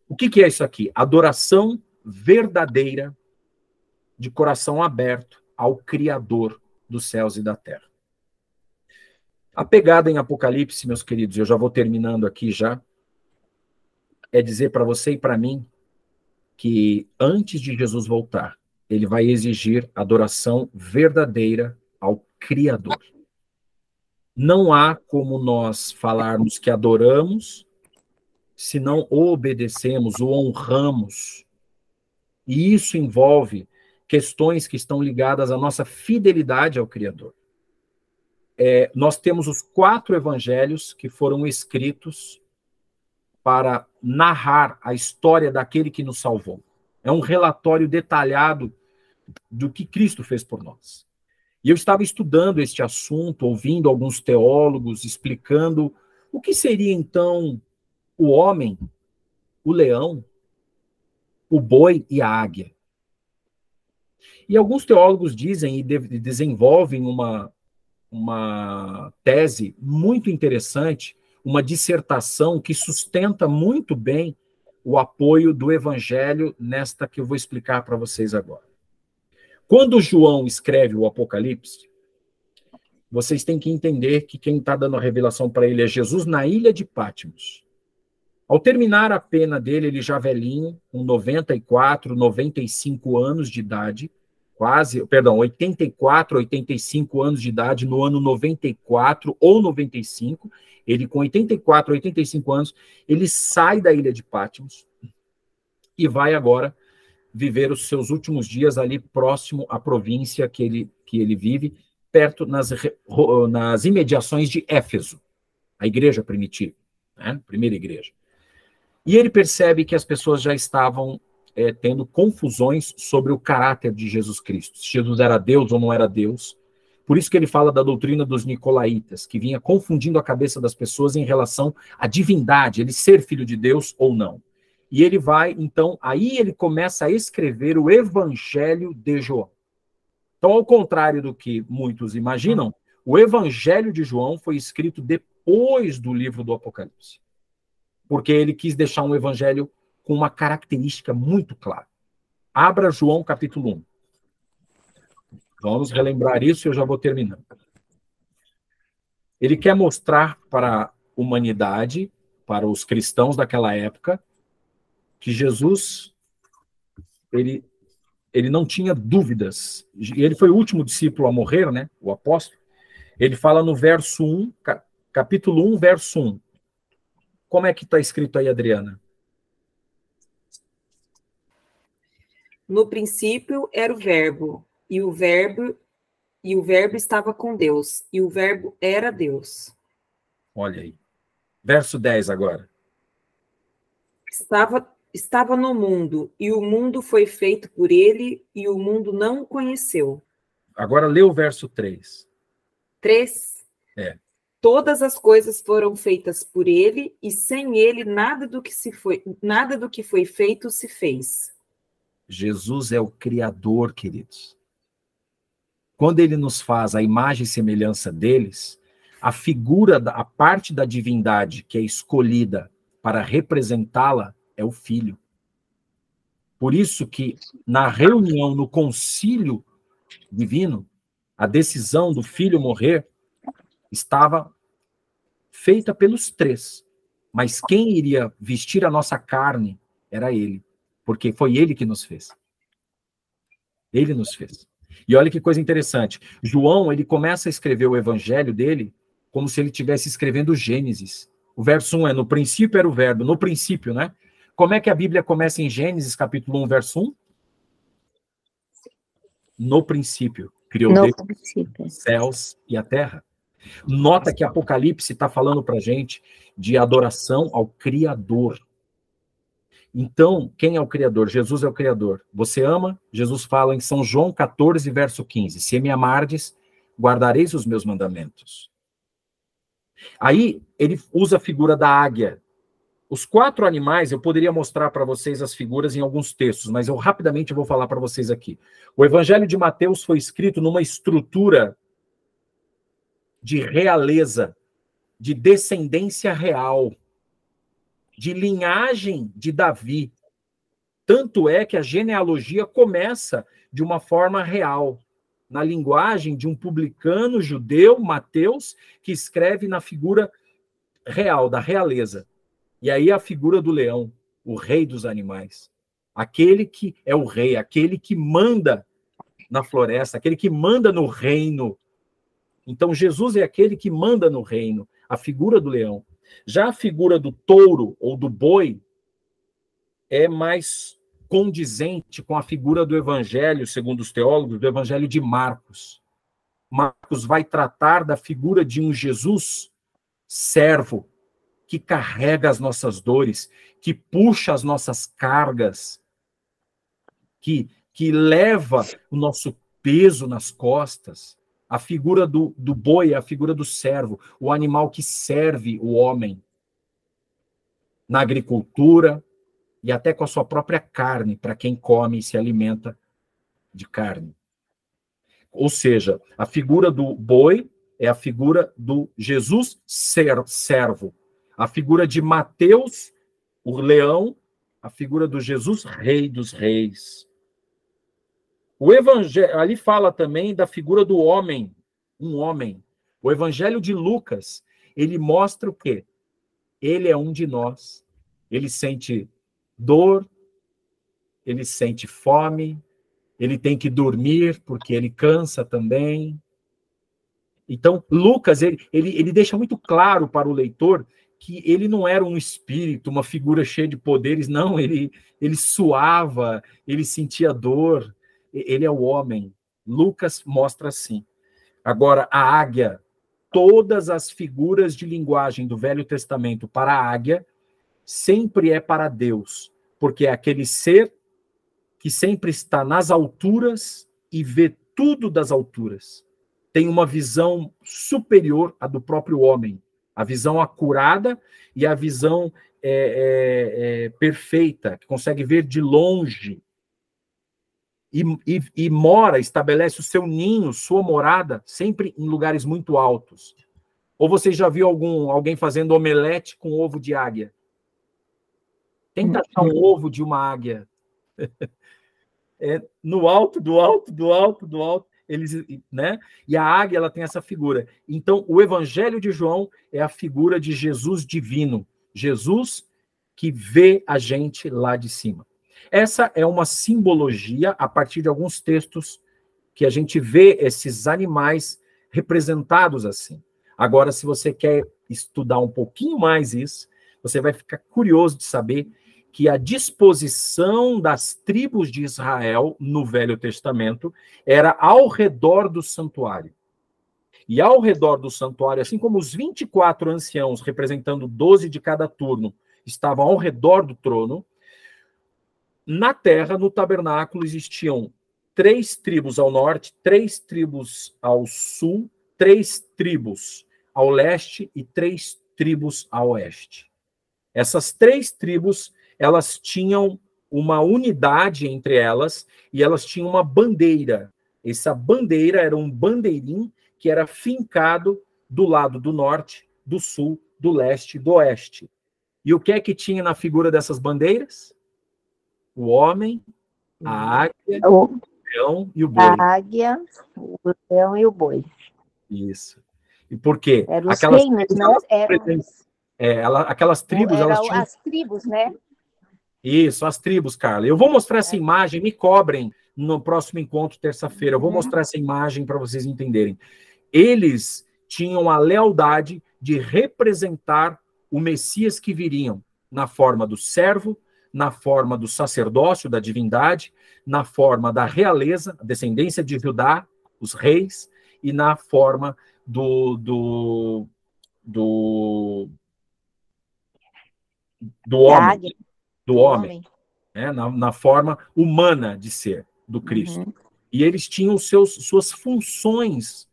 O que é isso aqui? Adoração verdadeira, de coração aberto ao Criador dos céus e da terra. A pegada em Apocalipse, meus queridos, eu já vou terminando aqui já, é dizer para você e para mim que antes de Jesus voltar, ele vai exigir adoração verdadeira ao Criador. Não há como nós falarmos que adoramos se não o obedecemos, o honramos. E isso envolve questões que estão ligadas à nossa fidelidade ao Criador. Nós temos os 4 evangelhos que foram escritos para narrar a história daquele que nos salvou. É um relatório detalhado do que Cristo fez por nós. E eu estava estudando este assunto, ouvindo alguns teólogos explicando o que seria, então, o homem, o leão, o boi e a águia. E alguns teólogos dizem e desenvolvem uma tese muito interessante, uma dissertação que sustenta muito bem o apoio do evangelho nesta que eu vou explicar para vocês agora. Quando João escreve o Apocalipse, vocês têm que entender que quem está dando a revelação para ele é Jesus na ilha de Patmos. Ao terminar a pena dele, ele já velhinho, com 94, 95 anos de idade, 84, 85 anos de idade, no ano 94 ou 95, ele com 84, 85 anos, ele sai da ilha de Patmos e vai agora viver os seus últimos dias ali próximo à província que ele vive, perto, nas imediações de Éfeso, a igreja primitiva, né? Primeira igreja. E ele percebe que as pessoas já estavam tendo confusões sobre o caráter de Jesus Cristo, se Jesus era Deus ou não era Deus. Por isso que ele fala da doutrina dos nicolaítas, que vinha confundindo a cabeça das pessoas em relação à divindade, ele ser filho de Deus ou não. E ele vai, então, aí ele começa a escrever o Evangelho de João. Então, ao contrário do que muitos imaginam, o Evangelho de João foi escrito depois do livro do Apocalipse. Porque ele quis deixar um evangelho com uma característica muito clara. Abra João capítulo 1. Vamos relembrar isso e eu já vou terminando. Ele quer mostrar para a humanidade, para os cristãos daquela época, que Jesus, ele não tinha dúvidas. Ele foi o último discípulo a morrer, né? O apóstolo. Ele fala no verso 1, capítulo 1, verso 1. Como é que está escrito aí, Adriana? No princípio era o verbo, e o verbo estava com Deus, e o verbo era Deus. Olha aí. Verso 10 agora. Estava no mundo, e o mundo foi feito por ele, e o mundo não o conheceu. Agora lê o verso 3. 3. Todas as coisas foram feitas por ele, e sem ele nada do que foi feito se fez. Jesus é o Criador, queridos. Quando ele nos faz a imagem e semelhança deles, a parte da divindade que é escolhida para representá-la é o Filho. Por isso que na reunião, no concílio divino, a decisão do Filho morrer estava feita pelos três, mas quem iria vestir a nossa carne era ele, porque foi ele que nos fez. Ele nos fez. E olha que coisa interessante, João, ele começa a escrever o evangelho dele como se ele estivesse escrevendo Gênesis. O verso 1 no princípio era o verbo, no princípio, né? Como é que a Bíblia começa em Gênesis, capítulo 1, verso 1? No princípio, criou Deus os céus e a terra. Nota que Apocalipse está falando para a gente de adoração ao Criador. Então, quem é o Criador? Jesus é o Criador. Você ama? Jesus fala em São João 14, verso 15. Se me amardes, guardareis os meus mandamentos. Aí, ele usa a figura da águia. Os 4 animais, eu poderia mostrar para vocês as figuras em alguns textos, mas eu rapidamente vou falar para vocês aqui. O Evangelho de Mateus foi escrito numa estrutura de realeza, de descendência real, de linhagem de Davi. Tanto é que a genealogia começa de uma forma real, na linguagem de um publicano judeu, Mateus, que escreve na figura real, da realeza. E aí a figura do leão, o rei dos animais. Aquele que é o rei, aquele que manda na floresta, aquele que manda no reino. Então, Jesus é aquele que manda no reino, a figura do leão. Já a figura do touro ou do boi é mais condizente com a figura do evangelho, segundo os teólogos, do evangelho de Marcos. Marcos vai tratar da figura de um Jesus servo, que carrega as nossas dores, que puxa as nossas cargas, que leva o nosso peso nas costas. A figura do boi é a figura do servo, o animal que serve o homem na agricultura e até com a sua própria carne, para quem come e se alimenta de carne. Ou seja, a figura do boi é a figura do Jesus servo. A figura de Mateus, o leão, a figura do Jesus, rei dos reis. O evangelho, ali fala também da figura do homem, um homem. O evangelho de Lucas, ele mostra o quê? Ele é um de nós. Ele sente dor, ele sente fome, ele tem que dormir porque ele cansa também. Então, Lucas, ele deixa muito claro para o leitor que ele não era um espírito, uma figura cheia de poderes, não, ele suava, ele sentia dor, ele é o homem. Lucas mostra assim. Agora, a águia, todas as figuras de linguagem do Velho Testamento para a águia, sempre é para Deus, porque é aquele ser que sempre está nas alturas e vê tudo das alturas. Tem uma visão superior à do próprio homem, a visão acurada e a visão perfeita, que consegue ver de longe. E mora, estabelece o seu ninho, sua morada, sempre em lugares muito altos. Ou você já viu alguém fazendo omelete com ovo de águia? Tenta achar um ovo de uma águia. No alto, do alto, do alto, do alto. Eles, né? E a águia, ela tem essa figura. Então, o Evangelho de João é a figura de Jesus divino. Jesus que vê a gente lá de cima. Essa é uma simbologia a partir de alguns textos que a gente vê esses animais representados assim. Agora, se você quer estudar um pouquinho mais isso, você vai ficar curioso de saber que a disposição das tribos de Israel no Velho Testamento era ao redor do santuário. E ao redor do santuário, assim como os 24 anciãos, representando 12 de cada turno, estavam ao redor do trono, na terra, no tabernáculo, existiam 3 tribos ao norte, 3 tribos ao sul, 3 tribos ao leste e 3 tribos a oeste. Essas 3 tribos, elas tinham uma unidade entre elas e elas tinham uma bandeira. Essa bandeira era um bandeirim que era fincado do lado do norte, do sul, do leste e do oeste. E o que é que tinha na figura dessas bandeiras? O homem, a águia, o leão e o boi. A águia, o leão e o boi. Isso. E por quê? Eram os reinos, não? Aquelas tribos... Eram elas tinham... as tribos, né? Isso, as tribos, Carla. Eu vou mostrar essa imagem, me cobrem no próximo encontro, terça-feira. Eu vou mostrar essa imagem para vocês entenderem. Eles tinham a lealdade de representar o Messias que viriam na forma do servo, na forma do sacerdócio, da divindade, na forma da realeza, a descendência de Judá, os reis, e na forma do homem, né? Na forma humana de ser do Cristo. E eles tinham suas funções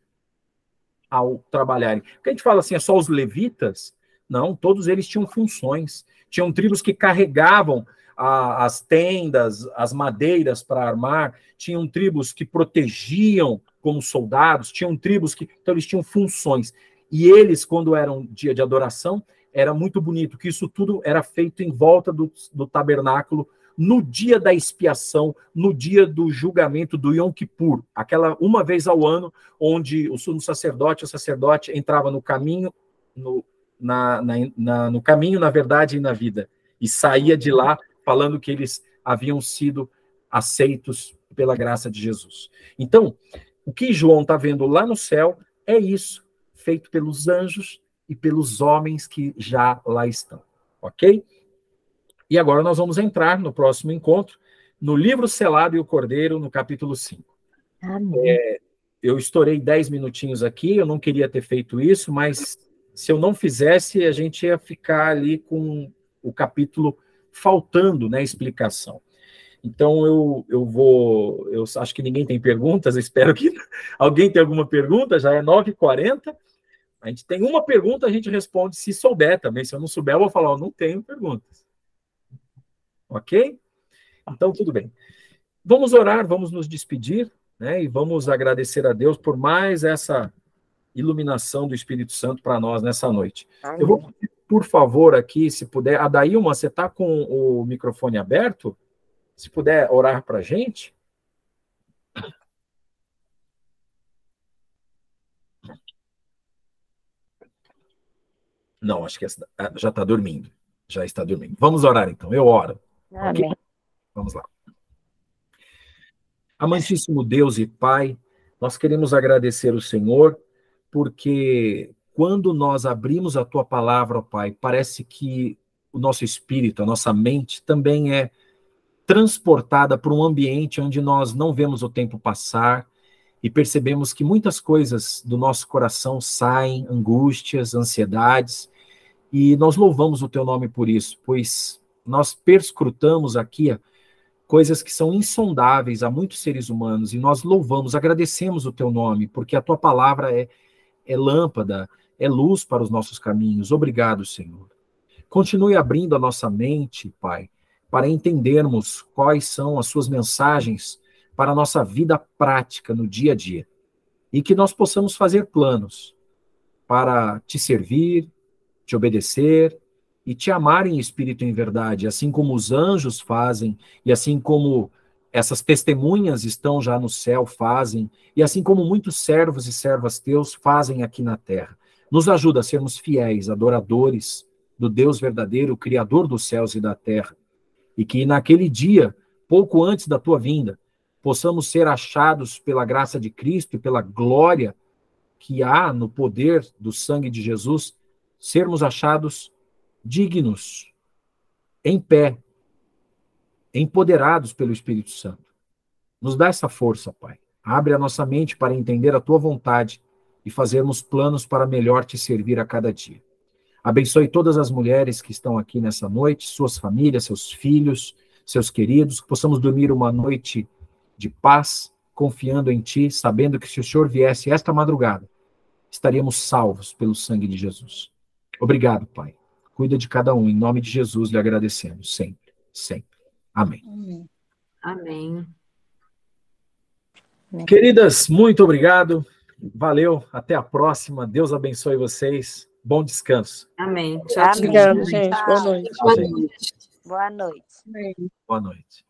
ao trabalharem. Porque a gente fala assim, é só os levitas? Não, todos eles tinham funções. Tinham tribos que carregavam as tendas, as madeiras para armar, tinham tribos que protegiam como soldados, tinham tribos que... Então, eles tinham funções. E eles, quando era um dia de adoração, era muito bonito, que isso tudo era feito em volta do tabernáculo, no dia da expiação, no dia do julgamento do Yom Kippur, aquela uma vez ao ano, onde o sumo sacerdote, o sacerdote entrava no caminho, no caminho, na verdade e na vida, e saía de lá falando que eles haviam sido aceitos pela graça de Jesus. Então, o que João está vendo lá no céu é isso, feito pelos anjos e pelos homens que já lá estão, ok? E agora nós vamos entrar no próximo encontro, no livro Selado e o Cordeiro, no capítulo 5. Eu estourei 10 minutinhos aqui, eu não queria ter feito isso, mas se eu não fizesse, a gente ia ficar ali com o capítulo faltando, né, explicação. Então, eu acho que ninguém tem perguntas, espero que alguém tenha alguma pergunta, já é 9h40. A gente tem uma pergunta, a gente responde se souber também. Se eu não souber, eu vou falar, não tenho perguntas. Ok? Então, tudo bem. Vamos orar, vamos nos despedir, né? E vamos agradecer a Deus por mais essa iluminação do Espírito Santo para nós nessa noite. Amém. Eu vou pedir, por favor, aqui, se puder... Adailma, você está com o microfone aberto? Se puder orar para a gente. Não, acho que essa já está dormindo. Já está dormindo. Vamos orar, então. Eu oro. Amém. Okay? Vamos lá. Amantíssimo Deus e Pai, nós queremos agradecer o Senhor, porque quando nós abrimos a Tua palavra, ó Pai, parece que o nosso espírito, a nossa mente, também é transportada para um ambiente onde nós não vemos o tempo passar e percebemos que muitas coisas do nosso coração saem, angústias, ansiedades, e nós louvamos o Teu nome por isso, pois nós perscrutamos aqui coisas que são insondáveis a muitos seres humanos, e nós louvamos, agradecemos o Teu nome, porque a Tua palavra é lâmpada, é luz para os nossos caminhos. Obrigado, Senhor. Continue abrindo a nossa mente, Pai, para entendermos quais são as Suas mensagens para a nossa vida prática no dia a dia, e que nós possamos fazer planos para Te servir, Te obedecer e Te amar em espírito e em verdade, assim como os anjos fazem, e assim como essas testemunhas estão já no céu fazem, e assim como muitos servos e servas Teus fazem aqui na terra. Nos ajuda a sermos fiéis, adoradores do Deus verdadeiro, Criador dos céus e da terra, e que naquele dia, pouco antes da Tua vinda, possamos ser achados pela graça de Cristo e pela glória que há no poder do sangue de Jesus, sermos achados dignos, em pé, empoderados pelo Espírito Santo. Nos dá essa força, Pai. Abre a nossa mente para entender a Tua vontade e fazermos planos para melhor Te servir a cada dia. Abençoe todas as mulheres que estão aqui nessa noite, suas famílias, seus filhos, seus queridos, que possamos dormir uma noite de paz, confiando em Ti, sabendo que se o Senhor viesse esta madrugada, estaríamos salvos pelo sangue de Jesus. Obrigado, Pai. Cuida de cada um. Em nome de Jesus, lhe agradecemos. Sempre, sempre. Amém. Amém. Queridas, muito obrigado. Valeu. Até a próxima. Deus abençoe vocês. Bom descanso. Amém. Tchau, tchau. Obrigada, gente. Boa noite. Boa noite. Boa noite. Boa noite.